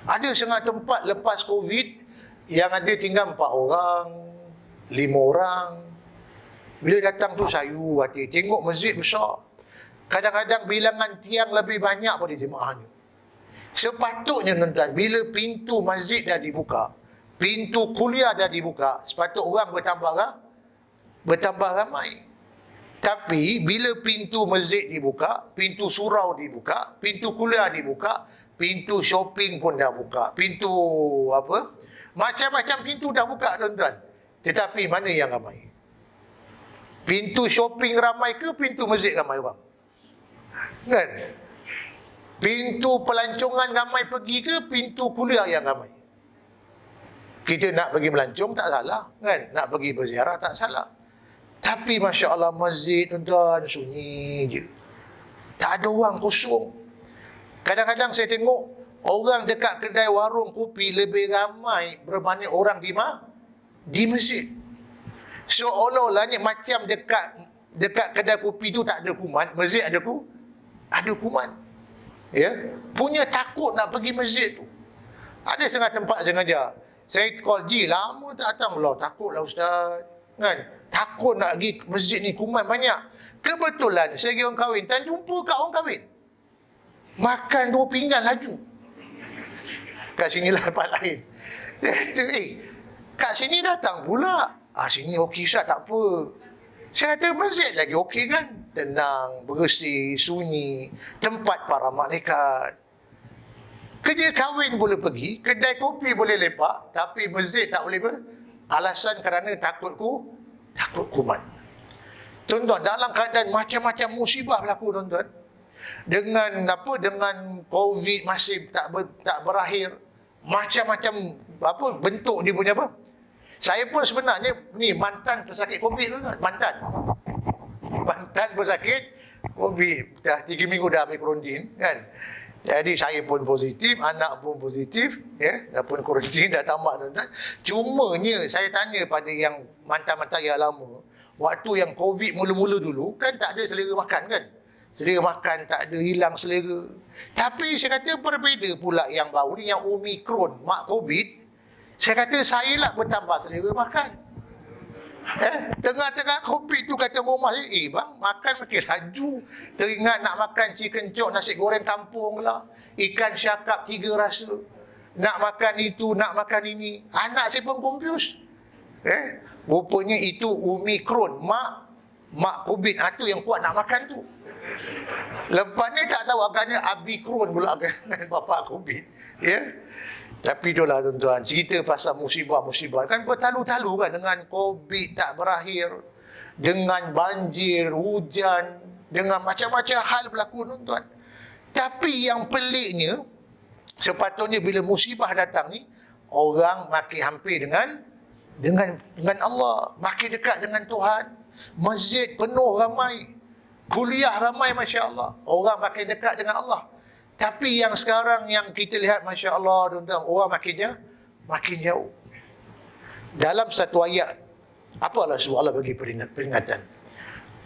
Ada setengah tempat lepas Covid yang ada tinggal 4 orang, 5 orang. Bila datang tu sayu hati, tengok masjid besar. Kadang-kadang bilangan tiang lebih banyak pada jemaahnya. Sepatutnya tuan-tuan, bila pintu masjid dah dibuka, pintu kuliah dah dibuka, sepatutnya orang bertambah ramai. Tapi bila pintu masjid dibuka, pintu surau dibuka, pintu kuliah dibuka, pintu shopping pun dah buka, pintu apa, macam-macam pintu dah buka tuan-tuan. Tetapi mana yang ramai? Pintu shopping ramai ke pintu masjid ramai orang? Kan? Pintu pelancongan ramai pergi ke pintu kuliah yang ramai? Kita nak pergi melancong tak salah, kan? Nak pergi berziarah tak salah. Tapi Masya Allah masjid tuan-tuan sunyi je. Tak ada orang, kosong. Kadang-kadang saya tengok orang dekat kedai warung kopi lebih ramai berbanding orang di masjid. Seolah-olahnya macam dekat kedai kopi tu tak ada kuman, masjid ada kuman. Ya, punya takut nak pergi masjid tu. Ada setengah tempat sengaja. Saya call Ji, lama tak datang lah, takutlah ustaz. Kan? Takut nak pergi masjid ni, kuman banyak. Kebetulan saya pergi orang kahwin, tak jumpa kat orang kahwin. Makan 2 pinggan laju. Kat sinilah tempat lain. Saya kata, kat sini datang pula. Sini okey Ustaz, tak apa. Saya kata, masjid lagi okey kan? Tenang, bersih, sunyi, tempat para malaikat. Kerja kahwin boleh pergi, kedai kopi boleh lepak, tapi masjid tak boleh alasan kerana takut kuman. Tuan-tuan, dalam keadaan macam-macam musibah berlaku tuan-tuan. Dengan Covid masih tak berakhir, macam-macam bentuk dia punya apa. Saya pun sebenarnya ni mantan pesakit Covid tuan-tuan, mantan. tanpa sakit COVID. Dah 3 minggu dah ambil kuarantin kan. Jadi saya pun positif, anak pun positif, ya, dah pun kuarantin, dah tamat tuan-tuan. Cumanya saya tanya pada yang mantan-mantan yang lama, waktu yang COVID mula-mula dulu kan tak ada selera makan kan. Selera makan tak ada, hilang selera. Tapi saya kata berbeza pula yang baru ni, yang Omicron, mak COVID. Saya kata saya lah bertambah selera makan. Tengah-tengah COVID tu kata rumah saya, bang, makan makin laju. Teringat nak makan chicken chop, nasi goreng kampung lah, ikan syakap 3 rasa. Nak makan itu, nak makan ini. Anak saya pun confused. Rupanya itu Omicron, mak COVID. Itu yang kuat nak makan tu. Lepas ni tak tahu agaknya Abikron pula dengan bapak COVID. Ya. Tapi itulah tuan-tuan, cerita pasal musibah-musibah. Kan bertalu-talu kan dengan COVID tak berakhir. Dengan banjir, hujan, dengan macam-macam hal berlaku tuan-tuan. Tapi yang peliknya, sepatutnya bila musibah datang ni, orang makin hampir dengan Allah. Makin dekat dengan Tuhan. Masjid penuh ramai. Kuliah ramai, Masya Allah. Orang makin dekat dengan Allah. Tapi yang sekarang yang kita lihat, Masya Allah, tuan-tuan, orang makin jauh. Dalam satu ayat, apalah sebut Allah bagi peringatan.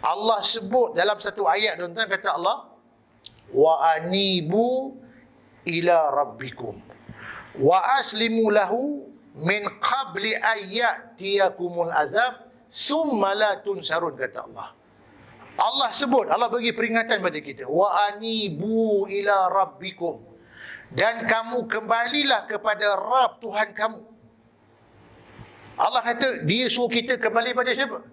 Allah sebut dalam satu ayat, tuan-tuan, kata Allah, wa anibu ila rabbikum wa aslimu lahu min qabli ayyatiyakumul azab summa la tunsarun, kata Allah. Allah sebut, Allah bagi peringatan pada kita. Wa anibu ila rabbikum. Dan kamu kembalilah kepada Rabb Tuhan kamu. Allah kata, dia suruh kita kembali pada siapa?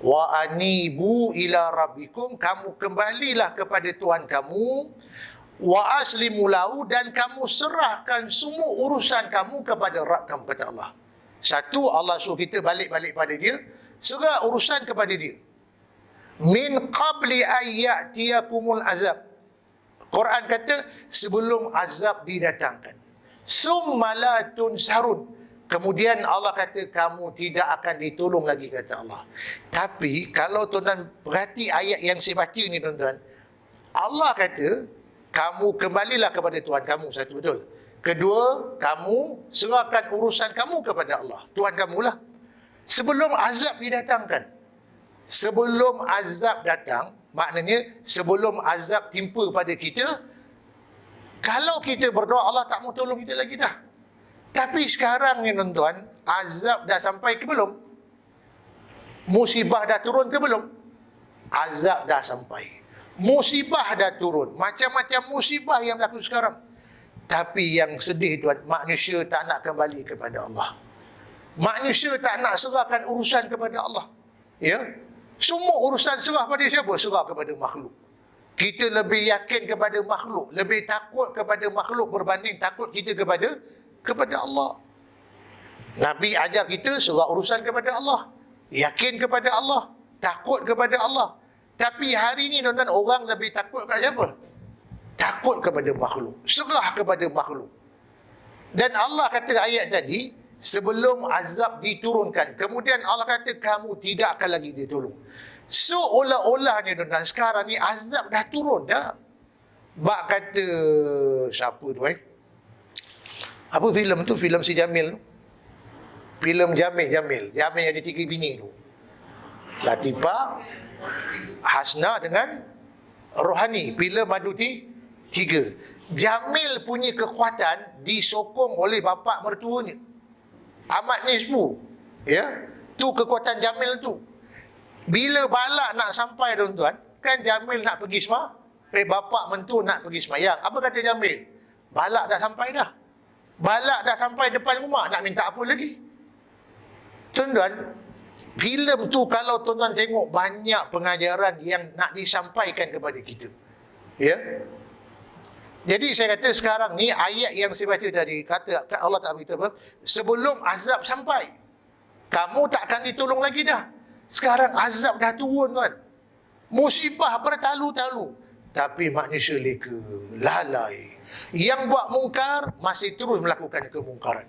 Wa anibu ila rabbikum. Kamu kembalilah kepada Tuhan kamu. Wa aslimu lahu. Dan kamu serahkan semua urusan kamu kepada Rabb kamu, kata Allah. Satu, Allah suruh kita balik-balik pada dia. Serah urusan kepada dia. Min qabli ayyatiyakumul azab. Quran kata sebelum azab didatangkan. Summa la tunsarun. Kemudian Allah kata kamu tidak akan ditolong lagi, kata Allah. Tapi kalau tuan-tuan perhati ayat yang saya baca ni, tuan-tuan, Allah kata kamu kembalilah kepada Tuhan kamu, satu, betul. Kedua, kamu serahkan urusan kamu kepada Allah, Tuhan kamulah. Sebelum azab didatangkan. Sebelum azab datang, maknanya sebelum azab timpa pada kita, kalau kita berdoa, Allah tak mau tolong kita lagi dah. Tapi sekarang ni tuan-tuan, azab dah sampai ke belum? Musibah dah turun ke belum? Azab dah sampai. Musibah dah turun. Macam-macam musibah yang berlaku sekarang. Tapi yang sedih tuan, manusia tak nak kembali kepada Allah. Manusia tak nak serahkan urusan kepada Allah. Ya? Semua urusan serah pada siapa? Serah kepada makhluk. Kita lebih yakin kepada makhluk, lebih takut kepada makhluk berbanding takut kita kepada Allah. Nabi ajar kita serah urusan kepada Allah, yakin kepada Allah, takut kepada Allah. Tapi hari ini tuan-tuan, orang lebih takut kepada siapa? Takut kepada makhluk, serah kepada makhluk. Dan Allah kata ayat tadi, sebelum azab diturunkan, kemudian Allah kata kamu tidak akan lagi ditolong. Seolah-olah ni tuan-tuan, sekarang ni azab dah turun dah. Bak kata siapa tu apa filem tu? Filem si Jamil tu. Filem Jamil yang ada 3 bini tu. Latifah, Hasna dengan Rohani. Filem Madu 3. Jamil punya kekuatan disokong oleh bapa mertuanya, Ahmad Nisbu. Ya, tu kekuatan Jamil tu. Bila balak nak sampai tuan-tuan, kan Jamil nak pergi bapa mentua nak pergi semayang. Apa kata Jamil? Balak dah sampai dah. Balak dah sampai depan rumah, nak minta apa lagi? Tuan-tuan, filem tu kalau tuan-tuan tengok, banyak pengajaran yang nak disampaikan kepada kita. Ya. Jadi saya kata sekarang ni ayat yang saya baca tadi, kata Allah tak beritahu sebelum azab sampai, kamu tak akan ditolong lagi dah. Sekarang azab dah turun tuan. Musibah bertalu-talu. Tapi manusia leka, lalai. Yang buat mungkar masih terus melakukan kemungkaran.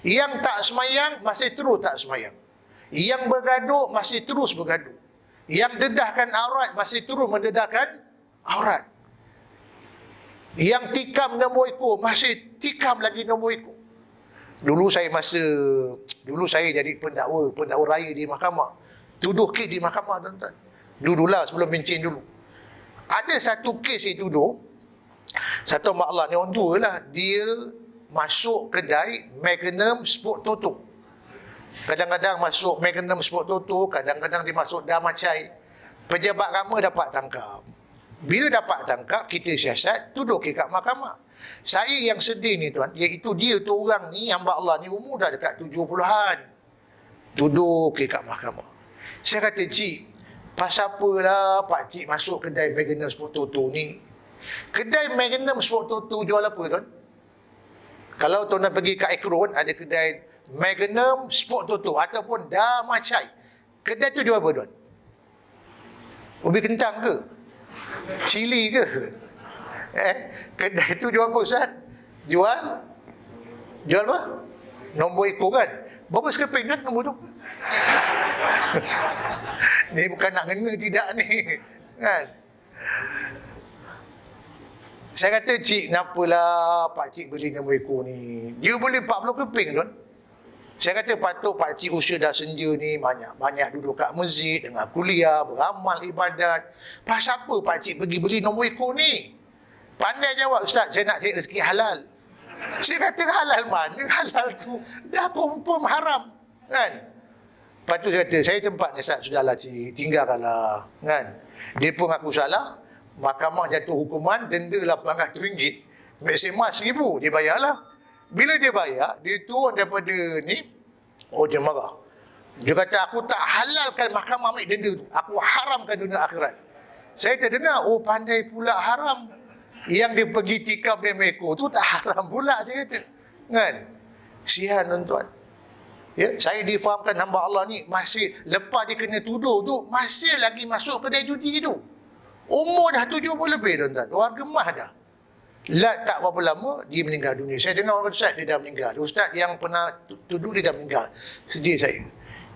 Yang tak semayang masih terus tak semayang. Yang bergaduh masih terus bergaduh. Yang dedahkan aurat masih terus mendedahkan aurat. Yang tikam nombor ekor masih tikam lagi nombor ekor. Dulu saya jadi pendakwa raya di mahkamah. Tuduh kes di mahkamah, tuan-tuan. Dululah sebelum bencin dulu. Ada satu kes itu dulu. Satu mak Allah ni orang tua lah. Dia masuk kedai Magnum Sport Toto. Kadang-kadang masuk Magnum Sport Toto, kadang-kadang dia masuk Damacai. Pejabat agama dapat tangkap. Bila dapat tangkap, kita siasat, tuduh ke kat mahkamah. Saya yang sedih ni tuan, iaitu dia tu orang ni, hamba Allah ni umur dah dekat 70-an. Tuduh ke kat mahkamah. Saya kata, cik, pasal apalah Pak Cik masuk kedai Magnum Sport Toto ni? Kedai Magnum Sport Toto jual apa tuan? Kalau tuan nak pergi kat Ekron, ada kedai Magnum Sport Toto ataupun Damacai. Kedai tu jual apa tuan? Ubi kentang ke? Cili ke? Kedai tu jual apa Ustaz? Jual apa? Nombor ekor kan? Berapa sekeping kan nombor tu? Ni bukan nak kena tidak ni kan? Saya kata, cik, kenapalah Pak Cik beli nombor ekor ni? Dia boleh 40 keping tuan. Saya kata patut Pak Cik usia dah senja ni banyak duduk kat masjid, dengar kuliah, beramal ibadat. Pasal apa Pak Cik pergi beli nombor ekor ni? Pandai jawab, Ustaz, saya nak cari rezeki halal. Saya kata, halal mana? Halal tu dah confirm haram. Kan? Lepas tu saya kata, saya tempat ni Ustaz, sudahlah cik, tinggalkanlah. Kan? Dia pun aku salah. Mahkamah jatuh hukuman, denda RM800. Maksimal RM1,000. Dia bayarlah. Bila dia bayar, dia turun daripada ni, dia marah. Dia kata, aku tak halalkan mahkamah ambil denda tu. Aku haramkan dunia akhirat. Saya terdengar, pandai pula haram. Yang dia pergi tikam dia meko tu tak haram pula, saya kata. Kan? Sihan tuan-tuan. Ya, saya difahamkan hamba Allah ni, masih, lepas dia kena tuduh tu, masih lagi masuk kedai judi tu. Umur dah 70 lebih tuan-tuan. Orang gemah dah. Tak berapa lama, dia meninggal dunia. Saya dengar orang Ustaz, dia dah meninggal. Ustaz yang pernah tuduh dia dah meninggal. Sedih saya.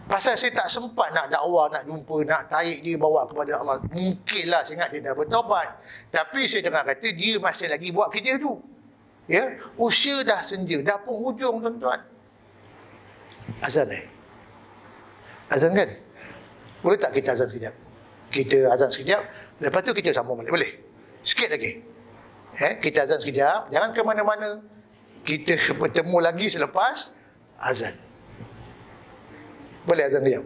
Pasal saya tak sempat nak dakwah, nak jumpa, nak tarik dia bawa kepada Allah. Mungkinlah saya ingat dia dah bertaubat. Tapi saya dengar kata, dia masih lagi buat kerja tu. Ya, usia dah senja, dah penghujung tuan-tuan. Azan Azan kan? Boleh tak kita azan sekejap? Kita azan sekejap, lepas tu kita sambung balik. Boleh? Sikit lagi. Kita azan sekejap, jangan ke mana-mana. Kita bertemu lagi selepas azan. Boleh azan sekejap?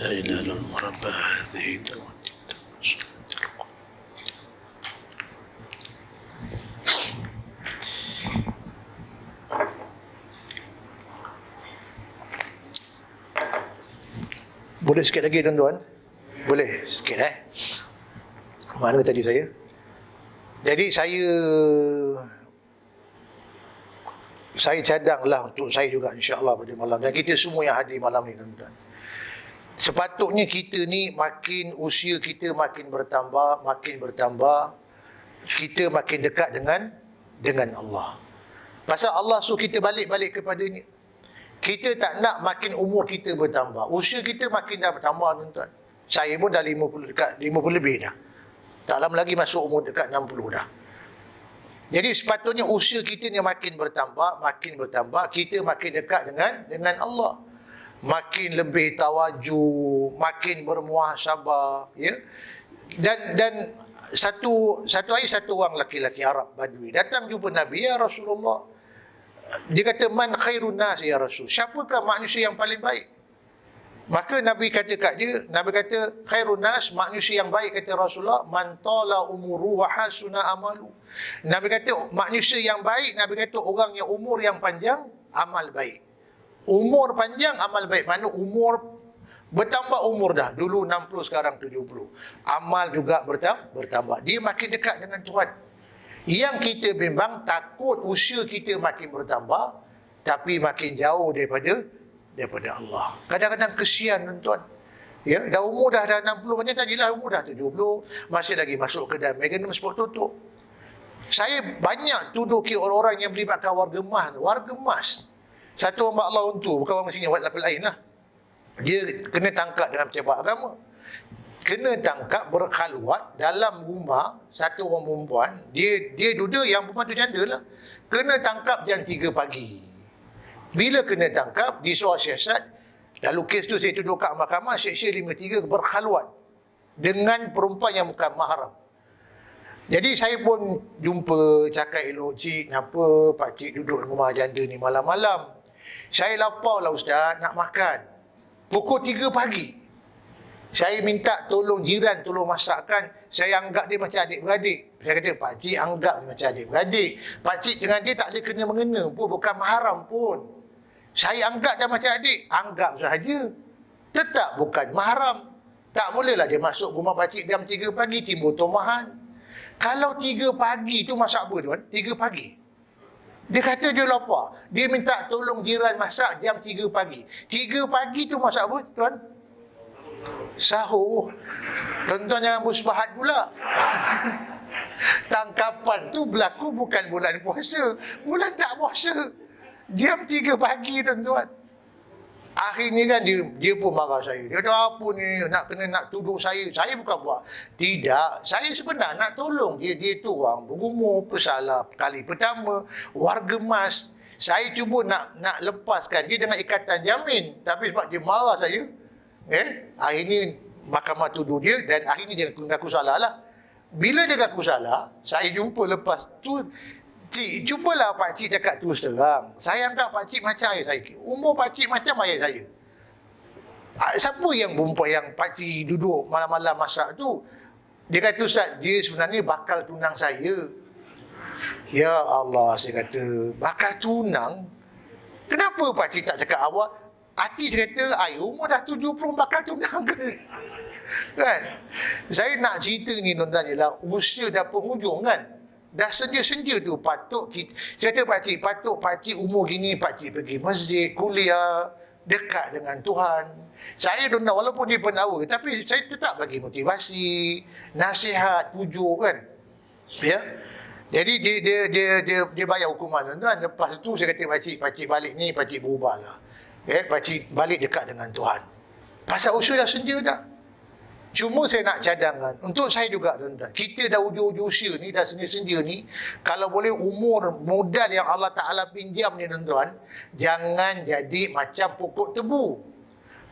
لا إله إلا الله رب هذه الدعوة. Boleh sikit lagi tuan-tuan? Boleh sikit Mana tadi saya? Jadi saya cadanglah untuk saya juga insya-Allah pada malam, dan kita semua yang hadir malam ni tuan-tuan. Sepatutnya kita ni makin usia kita makin bertambah, kita makin dekat dengan Allah. Pasal Allah suruh kita balik kepadanya. Kita tak nak makin umur kita bertambah. Usia kita makin dah bertambah tuan-tuan. Saya pun dah 50, dekat 50 lebih dah. Tak lama lagi masuk umur dekat 60 dah. Jadi sepatutnya usia kita ni makin bertambah, kita makin dekat dengan Allah. Makin lebih tawajuh, makin bermuhasabah, ya. Dan satu hari satu orang laki-laki Arab Badui datang jumpa Nabi, ya Rasulullah. Dia kata, man khairun nas ya Rasul? Siapakah manusia yang paling baik? Maka Nabi kata kat dia, Nabi kata, khairun nas, manusia yang baik, kata Rasulullah, man tala umuru wa hasuna amalu. Nabi kata manusia yang baik, Nabi kata orang yang umur yang panjang, amal baik. Umur panjang, amal baik. Mana umur bertambah umur dah. Dulu 60, sekarang 70. Amal juga bertambah. Dia makin dekat dengan Tuhan. Yang kita bimbang, takut usia kita makin bertambah, tapi makin jauh daripada Allah. Kadang-kadang kesian tuan-tuan. Ya, dah umur dah 60, macam tadilah umur dah 70, masih lagi masuk kedai McDonald's sport tutup. Saya banyak tuduki orang-orang yang melibatkan warga emas. Satu orang Allah untuk, bukan orang sini, buat lapis lain lah. Dia kena tangkap dengan pejabat agama. Kena tangkap berkhalwat dalam rumah satu orang perempuan. Dia duda, yang perempuan tu janda lah. Kena tangkap jam 3 pagi. Bila kena tangkap, disuruh siasat. Lalu kes tu saya tuduh kat mahkamah, Seksyen 53, berkhalwat dengan perempuan yang bukan mahram. Jadi saya pun jumpa, cakap elok, cik, kenapa pakcik duduk di rumah janda ni malam-malam? Saya lapar lah ustaz, nak makan. Pukul 3 pagi. Saya minta tolong jiran, tolong masakkan. Saya anggap dia macam adik-beradik. Saya kata, pakcik anggap dia macam adik-beradik. Pakcik dengan dia tak ada kena-mengena pun, bukan mahram pun. Saya anggap dia macam adik, anggap sahaja. Tetap bukan mahram. Tak bolehlah dia masuk rumah pakcik jam 3 pagi, timbul tomahan. Kalau 3 pagi tu masak apa tuan? 3 pagi. Dia kata dia lapar. Dia minta tolong jiran masak jam 3 pagi. 3 pagi tu masak apa tuan? Sahur. Tuan-tuan jangan bersebahat pula. Tangkapan tu berlaku bukan bulan puasa. Bulan tak puasa. Jam 3 pagi tuan-tuan. Akhirnya kan dia pun marah saya. Dia kata apa ni nak tuduh saya. Saya bukan buat. Tidak. Saya sebenarnya nak tolong dia. Dia tu orang berumur, pesalah kali pertama, warga emas. Saya cuba nak lepaskan dia dengan ikatan jamin. Tapi sebab dia marah saya, akhirnya mahkamah tuduh dia dan akhirnya dia mengaku salah lah. Bila dia mengaku salah, saya jumpa lepas tu, cik, cubalah pakcik cakap terus terang. Saya anggap pakcik macam ayah saya. Umur pakcik macam ayah saya. Siapa yang perempuan yang pakcik duduk malam-malam masak tu? Dia kata, Ustaz, dia sebenarnya bakal tunang saya. Ya Allah, saya kata, bakal tunang? Kenapa pakcik tak cakap awal? Hati saya kata, umur dah 70 bakal tunang ke? Kan? Saya nak cerita ni tuan-tuan ialah usia dah penghujung kan? Dah senja-senja tu patut kita, saya kata pakcik, patut pakcik umur gini pakcik pergi masjid, kuliah, dekat dengan Tuhan. Saya tuan-tuan walaupun dia pendawa, tapi saya tetap bagi motivasi, nasihat, pujuk kan. Ya. Jadi dia bayar hukuman tuan-tuan. Lepas tu saya kata pakcik balik ni, pakcik berubahlah. Pakcik balik dekat dengan Tuhan. Pasal usia dah senja dah. Cuma saya nak cadangan untuk saya juga tuan-tuan. Kita dah hujung-hujung usia ni, dah senja-senja ni, kalau boleh umur modal yang Allah Ta'ala pinjam ni tuan-tuan, jangan jadi macam pokok tebu.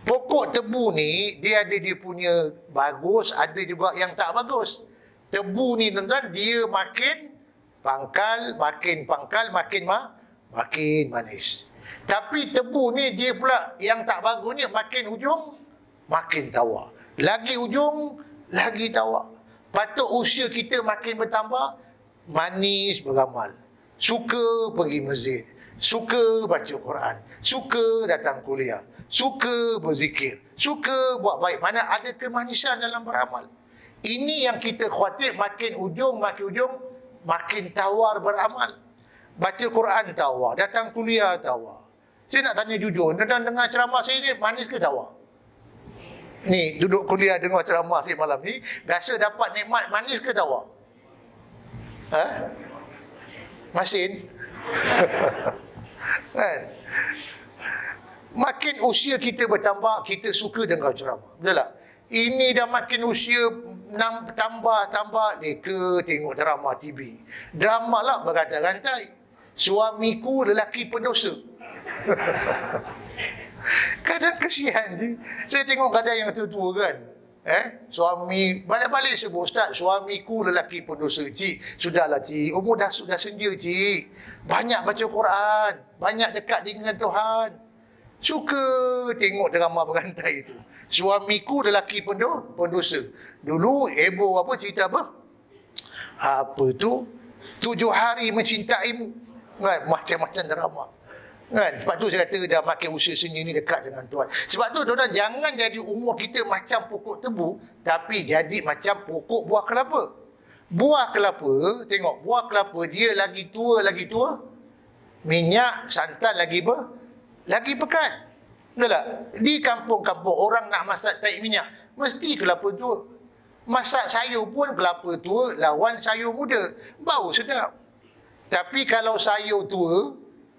Pokok tebu ni dia ada dia punya bagus, ada juga yang tak bagus. Tebu ni tuan-tuan, dia makin pangkal, makin manis. Tapi tebu ni dia pula yang tak bagusnya makin hujung makin tawa. Lagi ujung, lagi tawa. Patut usia kita makin bertambah, manis beramal. Suka pergi masjid. Suka baca Quran. Suka datang kuliah. Suka berzikir. Suka buat baik. Mana ada kemanisan dalam beramal. Ini yang kita khawatir makin ujung, makin tawar beramal. Baca Quran tawar. Datang kuliah tawar. Saya nak tanya jujur, dengar ceramah saya ni manis ke tawar? Ni, duduk kuliah dengar ceramah saya malam ni, rasa dapat nikmat manis ke tawa? Masin? Kan? Makin usia kita bertambah, kita suka dengar ceramah. Betul tak? Ini dah makin usia tambah, leka tengok drama TV. Drama lah berantai-rantai. Suamiku lelaki pendosa. Kadang kesian je. Saya tengok kadang yang tua-tua kan. Suami, balik-balik sebut, Ustaz, suamiku lelaki pendosa. Cik, sudahlah cik. Umur sudah senja cik. Banyak baca Quran. Banyak dekat dengan Tuhan. Suka tengok drama berantai itu. Suamiku lelaki pendosa. Dulu heboh apa cerita apa? Apa tu? 7 hari mencintaimu. Kan? Macam-macam drama. Kan? Sebab tu saya kata dah makin usia senja ni dekat dengan Tuhan. Sebab tu tuan-tuan, jangan jadi umur kita macam pokok tebu, tapi jadi macam pokok buah kelapa. Buah kelapa, tengok buah kelapa dia lagi tua, minyak, santan lagi pekat. Betul tak? Di kampung-kampung orang nak masak tahi minyak, mesti kelapa tua. Masak sayur pun kelapa tua lawan sayur muda, bau sedap. Tapi kalau sayur tua,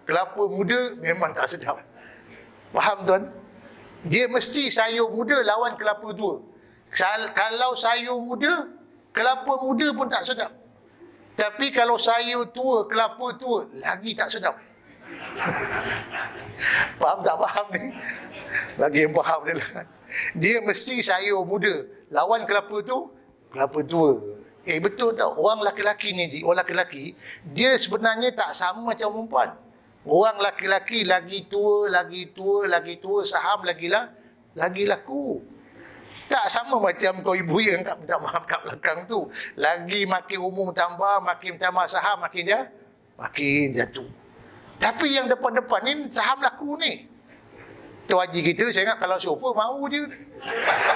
kelapa muda memang tak sedap. Faham tuan? Dia mesti sayur muda lawan kelapa tua. Kalau sayur muda, kelapa muda pun tak sedap. Tapi kalau sayur tua, kelapa tua, lagi tak sedap. Faham tak faham ni? Bagi yang faham je lah. Dia mesti sayur muda lawan kelapa tua. Betul tak? Orang laki-laki ni, orang laki-laki, dia sebenarnya tak sama macam perempuan. Orang laki-laki lagi tua, saham lagi laku. Tak sama macam kau ibu yang minta maaf kat belakang tu. Lagi makin umur tambah, makin tambah saham, makin jatuh. Tapi yang depan-depan ni saham laku ni. Tu haji kita, saya ingat kalau sofa mau je.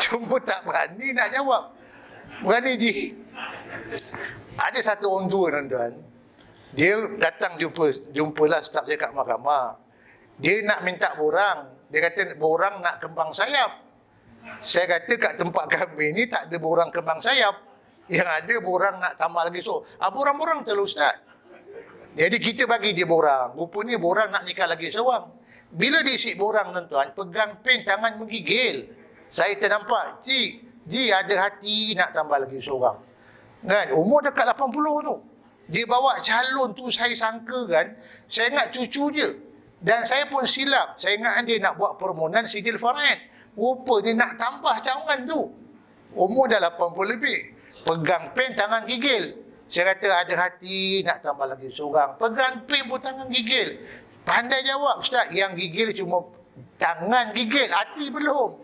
Cuma tak berani nak jawab. Berani je. Ada satu orang tua, tuan-tuan. Dia datang jumpalah staf saya kat mahkamah. Dia nak minta borang. Dia kata borang nak kembang sayap. Saya kata kat tempat kami ni tak ada borang kembang sayap. Yang ada borang nak tambah lagi. So, borang-borang terlalu Ustaz. Jadi kita bagi dia borang. Rupanya borang nak nikah lagi seorang. Bila diisi borang, tuan-tuan, pegang pen tangan menggigil. Saya ternampak, Ji ada hati nak tambah lagi seorang. Kan? Umur dekat 80 tu. Dia bawa calon tu, saya sangka kan, saya ingat cucu je. Dan saya pun silap. Saya ingat dia nak buat permohonan sijil faraid. Rupa dia nak tambah cawangan tu. Umur dah 80 lebih. Pegang pen tangan gigil. Saya kata ada hati nak tambah lagi seorang. Pegang pen pun tangan gigil. Pandai jawab, Ustaz. Yang gigil cuma tangan gigil, hati belum.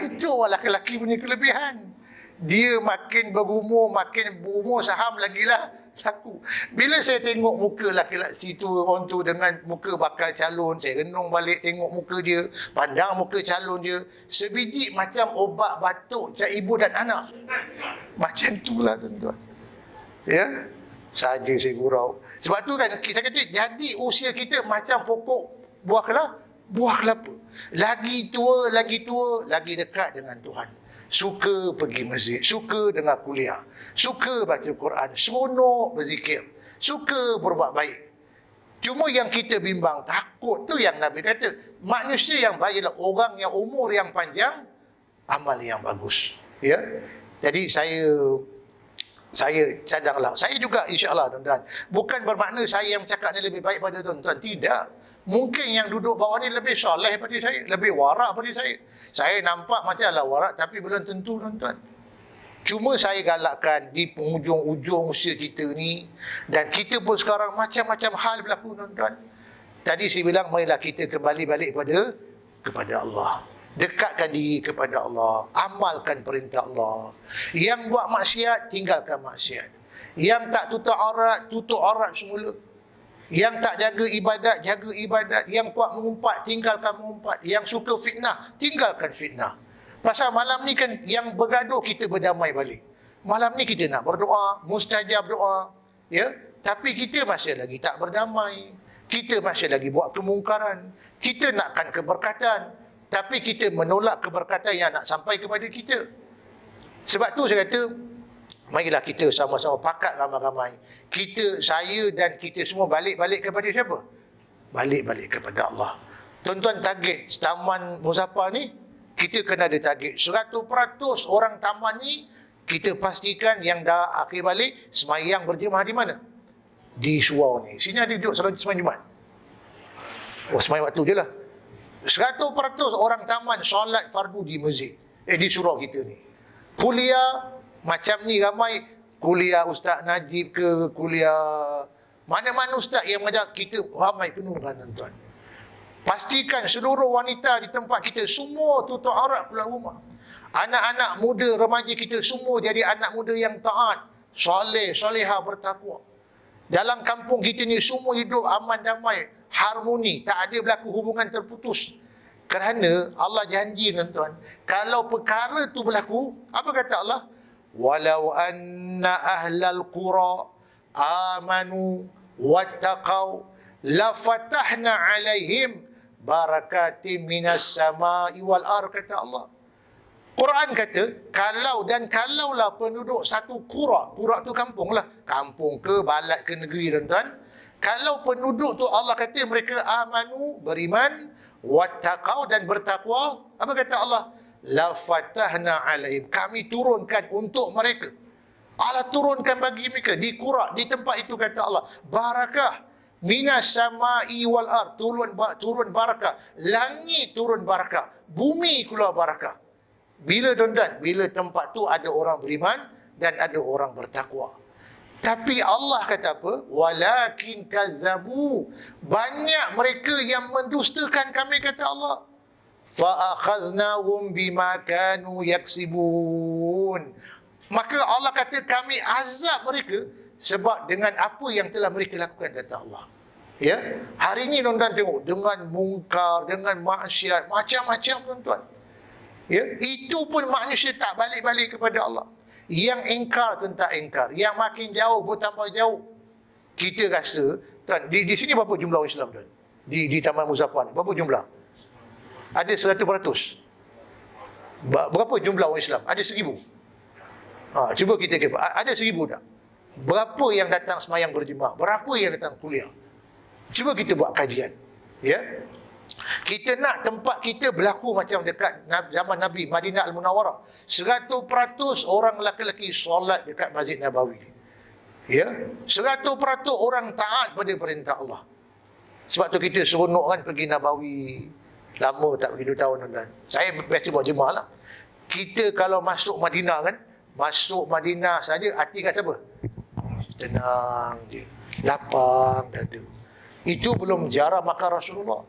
Itu lelaki-lelaki punya kelebihan. Dia makin berumur saham lagilah laku. Bila saya tengok muka lelaki-lelaki situ, orang tu dengan muka bakal calon, saya renung balik tengok muka dia, pandang muka calon dia, sebiji macam obat batuk cak ibu dan anak. Macam itulah, tuan-tuan. Ya, saja saya gurau. Sebab tu kan saya kata, jadi usia kita macam pokok buah kelapa. Lagi tua, lagi dekat dengan Tuhan. Suka pergi masjid, suka dengar kuliah, suka baca Quran, seronok berzikir, suka berbuat baik. Cuma yang kita bimbang, takut tu yang Nabi kata, manusia yang baik adalah orang yang umur yang panjang, amal yang bagus. Ya. Jadi saya cadanglah. Saya juga insya-Allah, tuan-tuan. Bukan bermakna saya yang cakap ni lebih baik pada tuan-tuan, tidak. Mungkin yang duduk bawah ni lebih soleh daripada saya, lebih warak daripada saya. Saya nampak macamlah warak, tapi belum tentu, tuan-tuan. Cuma saya galakkan di penghujung-ujung usia kita ni, dan kita pun sekarang macam-macam hal berlaku, tuan-tuan. Tadi saya bilang, marilah kita kembali balik kepada Allah. Dekatkan diri kepada Allah, amalkan perintah Allah. Yang buat maksiat, tinggalkan maksiat. Yang tak tutup aurat semula. Yang tak jaga ibadat. Yang kuat mengumpat, tinggalkan mengumpat. Yang suka fitnah, tinggalkan fitnah. Pasal malam ni kan yang bergaduh kita berdamai balik. Malam ni kita nak berdoa, mustajab doa, ya. Tapi kita masih lagi tak berdamai. Kita masih lagi buat kemungkaran. Kita nakkan keberkatan, tapi kita menolak keberkatan yang nak sampai kepada kita. Sebab tu saya kata, marilah kita sama-sama pakat ramai-ramai. Saya dan kita semua balik kepada siapa? Balik kepada Allah. Tuan-tuan, target Taman Muzaffar ni, kita kena ada target 100% orang taman ni, kita pastikan yang dah akhir balik, semayang berjemaah di mana? Di surau ni. Sini ada duduk selalu semayang Jumaat. Semayang waktu je lah. 100% orang taman solat fardu di masjid. Di surau kita ni. Kuliah macam ni ramai. Kuliah Ustaz Najib ke, kuliah mana-mana Ustaz yang mengajar, kita ramai penuh, tuan-tuan. Pastikan seluruh wanita di tempat kita semua tutup aurat pulang rumah. Anak-anak muda, remaja kita semua jadi anak muda yang taat, soleh, solehah, bertakwa. Dalam kampung kita ni semua hidup aman damai, harmoni, tak ada berlaku hubungan terputus. Kerana Allah janji, tuan-tuan, kalau perkara tu berlaku, apa kata Allah? Walau anna ahlal qura amanu wattaqau lafatahna alaihim barakatim minas sama'i wal ar, kata Allah. Quran kata, kalaulah penduduk satu qura tu kampung lah, kampung ke balad ke negeri, tuan-tuan. Kalau penduduk tu Allah kata mereka amanu, beriman, wattaqau, dan bertakwa, apa kata Allah? La fatahna alaihim, kami turunkan untuk mereka. Allah turunkan bagi mereka di qura, di tempat itu, kata Allah, barakah minas sama'i wal ard, turun barakah, langit turun barakah, bumi keluar barakah. Bila, tuan-tuan? Bila tempat tu ada orang beriman dan ada orang bertakwa. Tapi Allah kata apa? Walakin kazzabu, banyak mereka yang mendustakan kami, kata Allah. Fa'akhadnahum bima kanu yaksibun, maka Allah kata kami azab mereka sebab dengan apa yang telah mereka lakukan, kata Allah. Ya, hari ini tuan-tuan tengok, dengan mungkar, dengan maksiat, macam-macam, tuan-tuan. Ya, itu pun manusia tak balik-balik kepada Allah. Yang engkar tentang engkar, yang makin jauh bertambah jauh. Kita rasa, tuan, di sini berapa jumlah orang Islam, tuan? Di Taman Muzaffar ni, berapa jumlah? Ada 100%. Berapa jumlah orang Islam? Ada 1000. Cuba kita kira, ada 1000 tak? Berapa yang datang semayang berjemaah? Berapa yang datang kuliah? Cuba kita buat kajian. Ya. Kita nak tempat kita berlaku macam dekat zaman Nabi, Madinah Al-Munawwarah. 100% orang lelaki-lelaki solat dekat Masjid Nabawi. Ya. 100% orang taat pada perintah Allah. Sebab tu kita seronok kan pergi Nabawi. Lama tak pergi 2 tahun dan saya biasa buat jemaah lah. Kita kalau masuk Madinah kan, masuk Madinah saja hati kat siapa? Tenang dia, lapang dada. Itu belum jarak makan Rasulullah.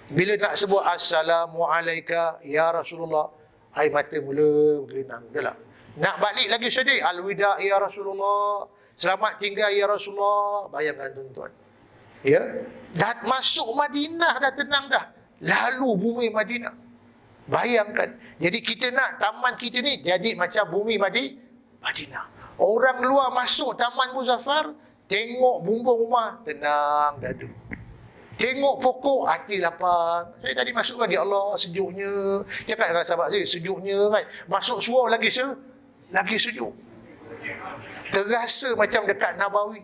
Bila nak sebut Assalamualaikum ya Rasulullah, air mata mula berlinang. Dah lah. Nak balik lagi sedih, Al-Wida ya Rasulullah, selamat tinggal ya Rasulullah. Bayangkan tuan-tuan. Ya, dah masuk Madinah dah tenang dah. Lalu bumi Madinah. Bayangkan. Jadi kita nak taman kita ni jadi macam bumi Madinah. Orang luar masuk Taman Muzaffar, tengok bumbung rumah, tenang dadu. Tengok pokok, hati lapang. Saya tadi masuk kan, ya Allah sejuknya. Cakap dengan sahabat saya, sejuknya kan. Masuk surau lagi sejuk. Terasa macam dekat Nabawi.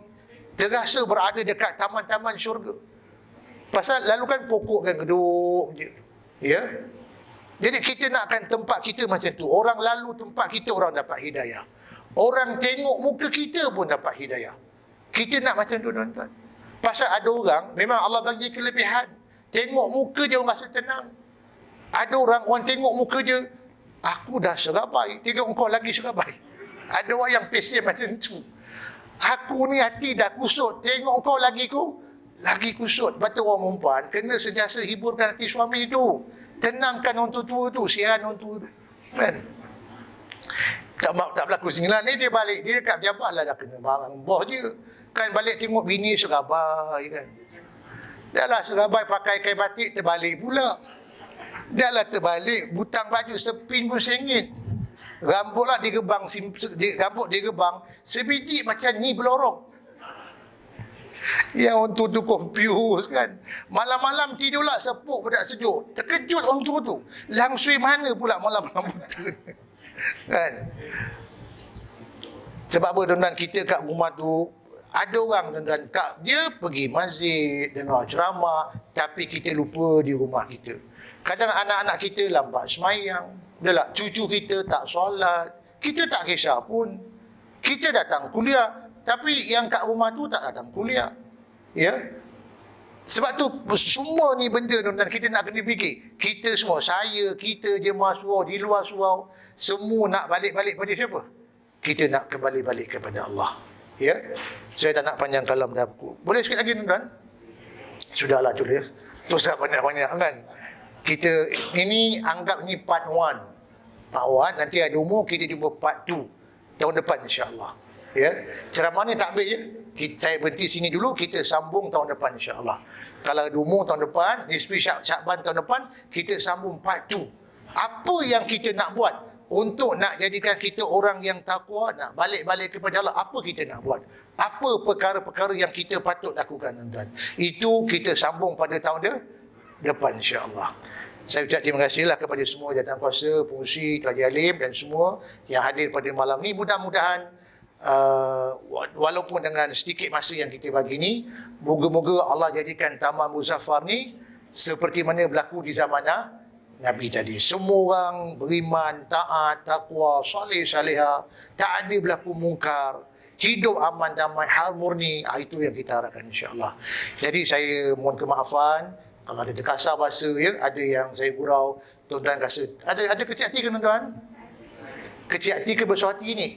Terasa berada dekat taman-taman syurga. Pasal lalu kan pokok kan gedung je. Ya. Jadi kita nakkan tempat kita macam tu. Orang lalu tempat kita, orang dapat hidayah. Orang tengok muka kita pun dapat hidayah. Kita nak macam tu, tuan-tuan. Pasal ada orang, memang Allah bagi kelebihan. Tengok muka dia orang rasa tenang. Ada orang tengok muka dia, aku dah serabai, tengok kau lagi serabai. Ada orang yang pesen macam tu. Aku ni hati dah kusut, tengok kau lagi kusut. Lepas tu orang perempuan kena sentiasa hiburkan hati suami tu. Tenangkan orang tua tu, siaran orang tua tu. Kan? Tak berlaku sembilan ni dia balik. Dia dekat pejabat lah dah kena marah bos dia. Kan balik tengok bini serabai kan. Dah lah serabai pakai kain batik terbalik pula. Dah lah terbalik, butang baju sepin pun sengit. Rambut lah digebang, rambut digebang, sebiji macam ni belorong. Yang orang tua tu confused kan. Malam-malam tidurlah sepuk budak sejuk. Terkejut orang tua tu. Langsui mana pula malam-malam buta ni. Kan? Sebab apa tuan-tuan, kita kat rumah tu ada orang tuan-tuan, dia pergi masjid, dengar ceramah, tapi kita lupa di rumah kita. Kadang anak-anak kita lambat semayang. Dah lah, cucu kita tak solat. Kita tak kisah pun. Kita datang kuliah, tapi yang kat rumah tu tak datang kuliah. Ya. Sebab tu semua ni benda tuan-tuan kita nak kena fikir. Kita semua, saya, kita jemaah surau, di luar surau, semua nak balik-balik pada siapa? Kita nak kembali balik kepada Allah. Ya. Saya tak nak panjang kalam dah. Boleh sikit lagi tuan-tuan? Sudahlah tulis. Terus tak banyak-banyak kan. Kita ini anggap ni part 1. Part 1 nanti ada umur kita jumpa part 2 tahun depan insya-Allah. Ya. Ceramah ni tak habis ya. Saya berhenti sini dulu, kita sambung tahun depan insya-Allah. Kalau ada umur tahun depan, nisbi Syakban tahun depan, kita sambung part 2. Apa yang kita nak buat untuk nak jadikan kita orang yang takwa, nak balik-balik kepada Allah, apa kita nak buat? Apa perkara-perkara yang kita patut lakukan tuan-tuan? Itu kita sambung pada tahun depan insya-Allah. Saya ucap terima kasihlah kepada semua jawatankuasa, pengurusi, Tuan Haji Alim dan semua yang hadir pada malam ni. Mudah-mudahan walaupun dengan sedikit masa yang kita bagi ni, moga-moga Allah jadikan Taman Muzaffar ni seperti mana berlaku di zaman Nabi tadi. Semua orang beriman, taat, takwa, saleh-saleha, tak ada berlaku mungkar, hidup aman, damai, harmoni. Itu yang kita harapkan insya-Allah. Jadi saya mohon kemaafan kalau ada terkasar bahasa ya, ada yang saya gurau, tuan-tuan rasa ada kecil hati ke tuan-tuan? Kecil hati ke besar hati ni?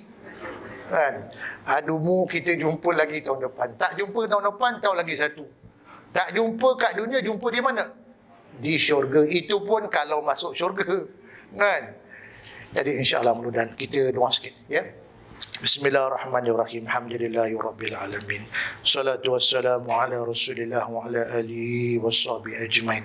Kan? Adumu kita jumpa lagi tahun depan. Tak jumpa tahun depan, tahun lagi satu. Tak jumpa kat dunia, jumpa di mana? Di syurga. Itu pun kalau masuk syurga. Kan? Jadi insya-Allah mudah-mudahan kita doa sikit ya. Bismillahirrahmanirrahim. Alhamdulillahirabbil alamin. Salatu wassalamu ala Rasulillah wa ala alihi washabihi ajmain.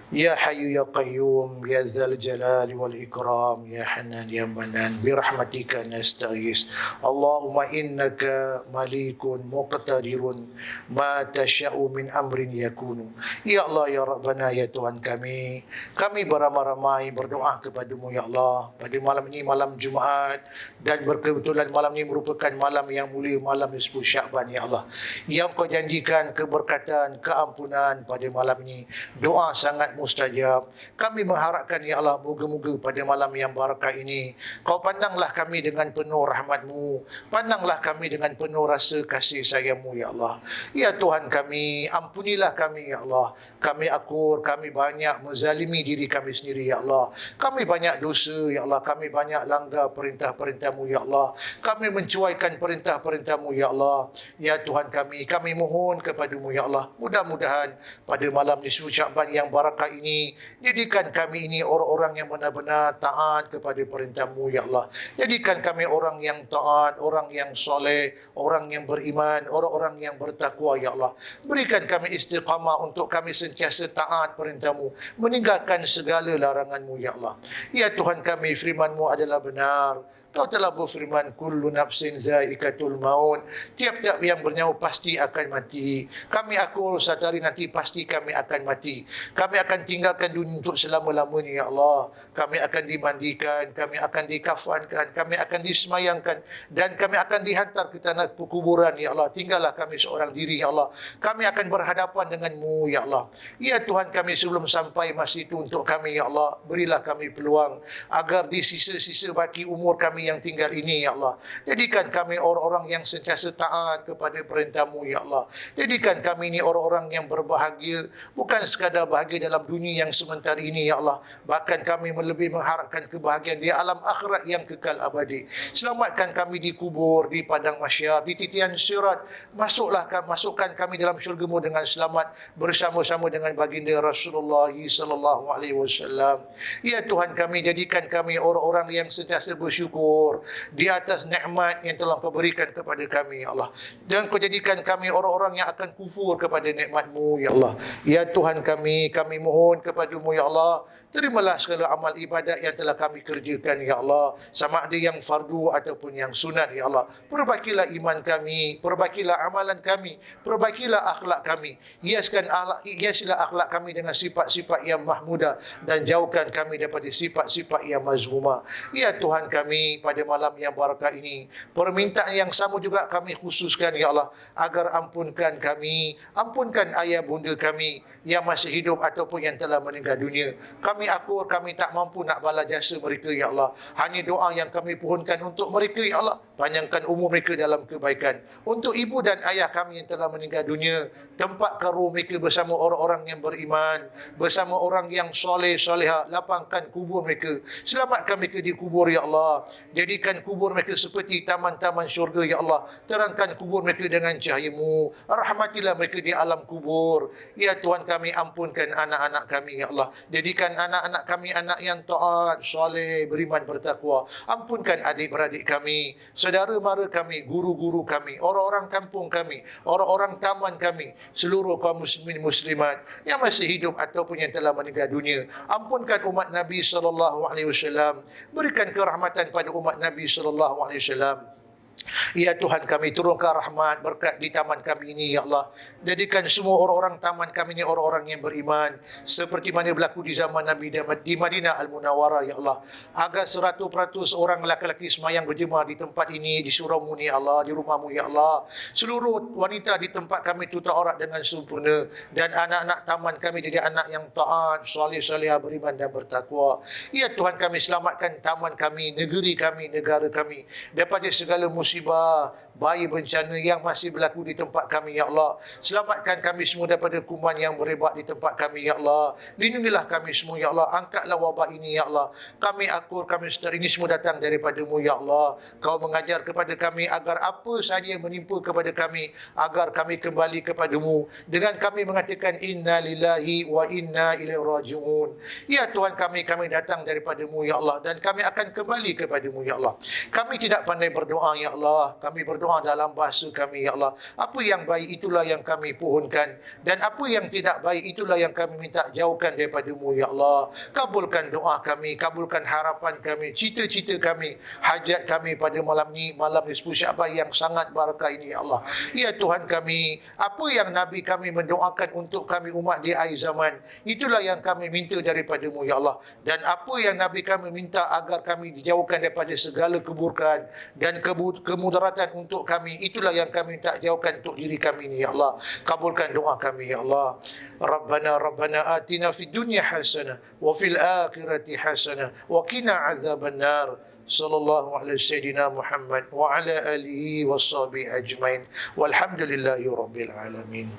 Ya Hayyu ya Qayyum ya Dzal Jalali wal Ikram ya Hanan ya Manan bi rahmatika nastaghis. Allahumma innaka malikun muqtadirun ma tasha'u min amrin yakunu. Ya Allah ya Rabbana ya Tuhan kami beramai-ramai berdoa kepadamu ya Allah pada malam ini, malam Jumaat, dan berkebetulan malam ini merupakan malam yang mulia, malam nisfu Sya'ban ya Allah, yang kau janjikan keberkatan, keampunan pada malam ini. Doa sangat mustajab. Kami mengharapkan ya Allah, moga-moga pada malam yang barakah ini kau pandanglah kami dengan penuh rahmat-Mu, pandanglah kami dengan penuh rasa kasih sayang-Mu ya Allah. Ya Tuhan kami, ampunilah kami ya Allah. Kami akur, kami banyak menzalimi diri kami sendiri ya Allah. Kami banyak dosa ya Allah, kami banyak langgar perintah-perintah-Mu ya Allah. Kami mencuaikan perintah-perintah-Mu ya Allah. Ya Tuhan kami mohon kepada-Mu ya Allah, mudah-mudahan pada malam nisfu Sya'ban yang barakah ini, jadikan kami ini orang-orang yang benar-benar taat kepada perintah-Mu ya Allah. Jadikan kami orang yang taat, orang yang soleh, orang yang beriman, orang-orang yang bertakwa ya Allah. Berikan kami istiqamah untuk kami sentiasa taat perintah-Mu, meninggalkan segala larangan-Mu ya Allah. Ya Tuhan kami, firman-Mu adalah benar. Kau telah berfirman, kullu nafsin zaikatul maut. Tiap-tiap yang bernyawa pasti akan mati. Kami akur satu hari nanti pasti kami akan mati. Kami akan tinggalkan dunia untuk selama-lamanya ya Allah. Kami akan dimandikan, kami akan dikafankan, kami akan disemayangkan, dan kami akan dihantar ke tanah kuburan ya Allah. Tinggallah kami seorang diri ya Allah. Kami akan berhadapan dengan-Mu ya Allah. Ya Tuhan kami, sebelum sampai masa itu untuk kami ya Allah, berilah kami peluang agar di sisa-sisa baki umur kami yang tinggal ini ya Allah, jadikan kami orang-orang yang sentiasa taat kepada perintah-Mu ya Allah. Jadikan kami ini orang-orang yang berbahagia, bukan sekadar bahagia dalam dunia yang sementara ini ya Allah, bahkan kami lebih mengharapkan kebahagiaan di alam akhirat yang kekal abadi. Selamatkan kami di kubur, di padang mahsyar, di titian sirat. Masukkan kami dalam syurga-Mu dengan selamat bersama-sama dengan baginda Rasulullah sallallahu alaihi wasallam. Ya Tuhan kami, jadikan kami orang-orang yang sentiasa bersyukur di atas nikmat yang telah Kau berikan kepada kami ya Allah. Dan Kau jadikan kami orang-orang yang akan kufur kepada nikmat-Mu ya Allah. Ya Tuhan kami mohon kepada-Mu ya Allah, terimalah segala amal ibadat yang telah kami kerjakan ya Allah, sama ada yang fardu ataupun yang sunat ya Allah. Perbaikilah iman kami, perbaikilah amalan kami, perbaikilah akhlak kami. Hiaslah akhlak kami dengan sifat-sifat yang mahmudah, dan jauhkan kami daripada sifat-sifat yang mazmumah. Ya Tuhan kami, pada malam yang barakah ini, permintaan yang sama juga kami khususkan ya Allah, agar ampunkan kami, ampunkan ayah bunda kami yang masih hidup ataupun yang telah meninggal dunia. Kami akur, kami tak mampu nak balas jasa mereka ya Allah. Hanya doa yang kami pohonkan untuk mereka ya Allah, panjangkan umur mereka dalam kebaikan. Untuk ibu dan ayah kami yang telah meninggal dunia, tempatkan roh mereka bersama orang-orang yang beriman, bersama orang yang soleh solehah. Lapangkan kubur mereka, selamatkan mereka di kubur ya Allah. Jadikan kubur mereka seperti taman-taman syurga ya Allah. Terangkan kubur mereka dengan cahaya-Mu. Rahmatilah mereka di alam kubur. Ya Tuhan kami, ampunkan anak-anak kami ya Allah. Jadikan anak-anak kami anak yang taat, soleh, beriman, bertakwa. Ampunkan adik-beradik kami, saudara mara kami, guru-guru kami, orang-orang kampung kami, orang-orang taman kami, seluruh kaum muslimin muslimat yang masih hidup ataupun yang telah meninggal dunia. Ampunkan umat Nabi sallallahu alaihi wasallam. Berikan kerahmatan pada umat Nabi sallallahu alaihi wasallam. Ya Tuhan kami, turunkan rahmat berkat di taman kami ini ya Allah. Jadikan semua orang-orang taman kami ini orang-orang yang beriman, seperti mana berlaku di zaman Nabi di Madinah Al-Munawwarah ya Allah. Agar 100% orang lelaki semayang berjemaah di tempat ini, di surau-Mu ya Allah, di rumah-Mu ya Allah. Seluruh wanita di tempat kami tutup aurat dengan sempurna, dan anak-anak taman kami jadi anak yang taat, soleh-solehah, beriman dan bertakwa. Ya Tuhan kami, selamatkan taman kami, negeri kami, negara kami daripada segala musibah, bahaya bencana yang masih berlaku di tempat kami, ya Allah. Selamatkan kami semua daripada kuman yang berebak di tempat kami, ya Allah. Lindungilah kami semua, ya Allah. Angkatlah wabak ini, ya Allah. Kami akur, kami saudara ini semua datang daripada-Mu, ya Allah. Kau mengajar kepada kami agar apa sahaja yang menimpa kepada kami, agar kami kembali kepada-Mu dengan kami mengatakan inna lillahi wa inna ilaihi raji'un. Ya Tuhan kami datang daripada-Mu, ya Allah, dan kami akan kembali kepada-Mu, ya Allah. Kami tidak pandai berdoa, ya Allah. Kami berdoa dalam bahasa kami, ya Allah. Apa yang baik itulah yang kami pohonkan, dan apa yang tidak baik itulah yang kami minta jauhkan daripada-Mu, ya Allah. Kabulkan doa kami, kabulkan harapan kami, cita-cita kami, hajat kami pada malam ni Nisfu Sya'ban yang sangat barakah ini, ya Allah. Ya Tuhan kami, apa yang Nabi kami mendoakan untuk kami umat di akhir zaman, itulah yang kami minta daripada-Mu, ya Allah. Dan apa yang Nabi kami minta agar kami dijauhkan daripada segala keburukan dan kemudaratan untuk kami, itulah yang kami minta jauhkan untuk diri kami ini, ya Allah. Kabulkan doa kami, ya Allah. Rabbana atina fid dunya hasanah wa fil akhirati hasanah wa qina adzabannar. Sallallahu alaihi sayyidina Muhammad wa ala alihi washabihi ajmain. Walhamdulillahi rabbil alamin.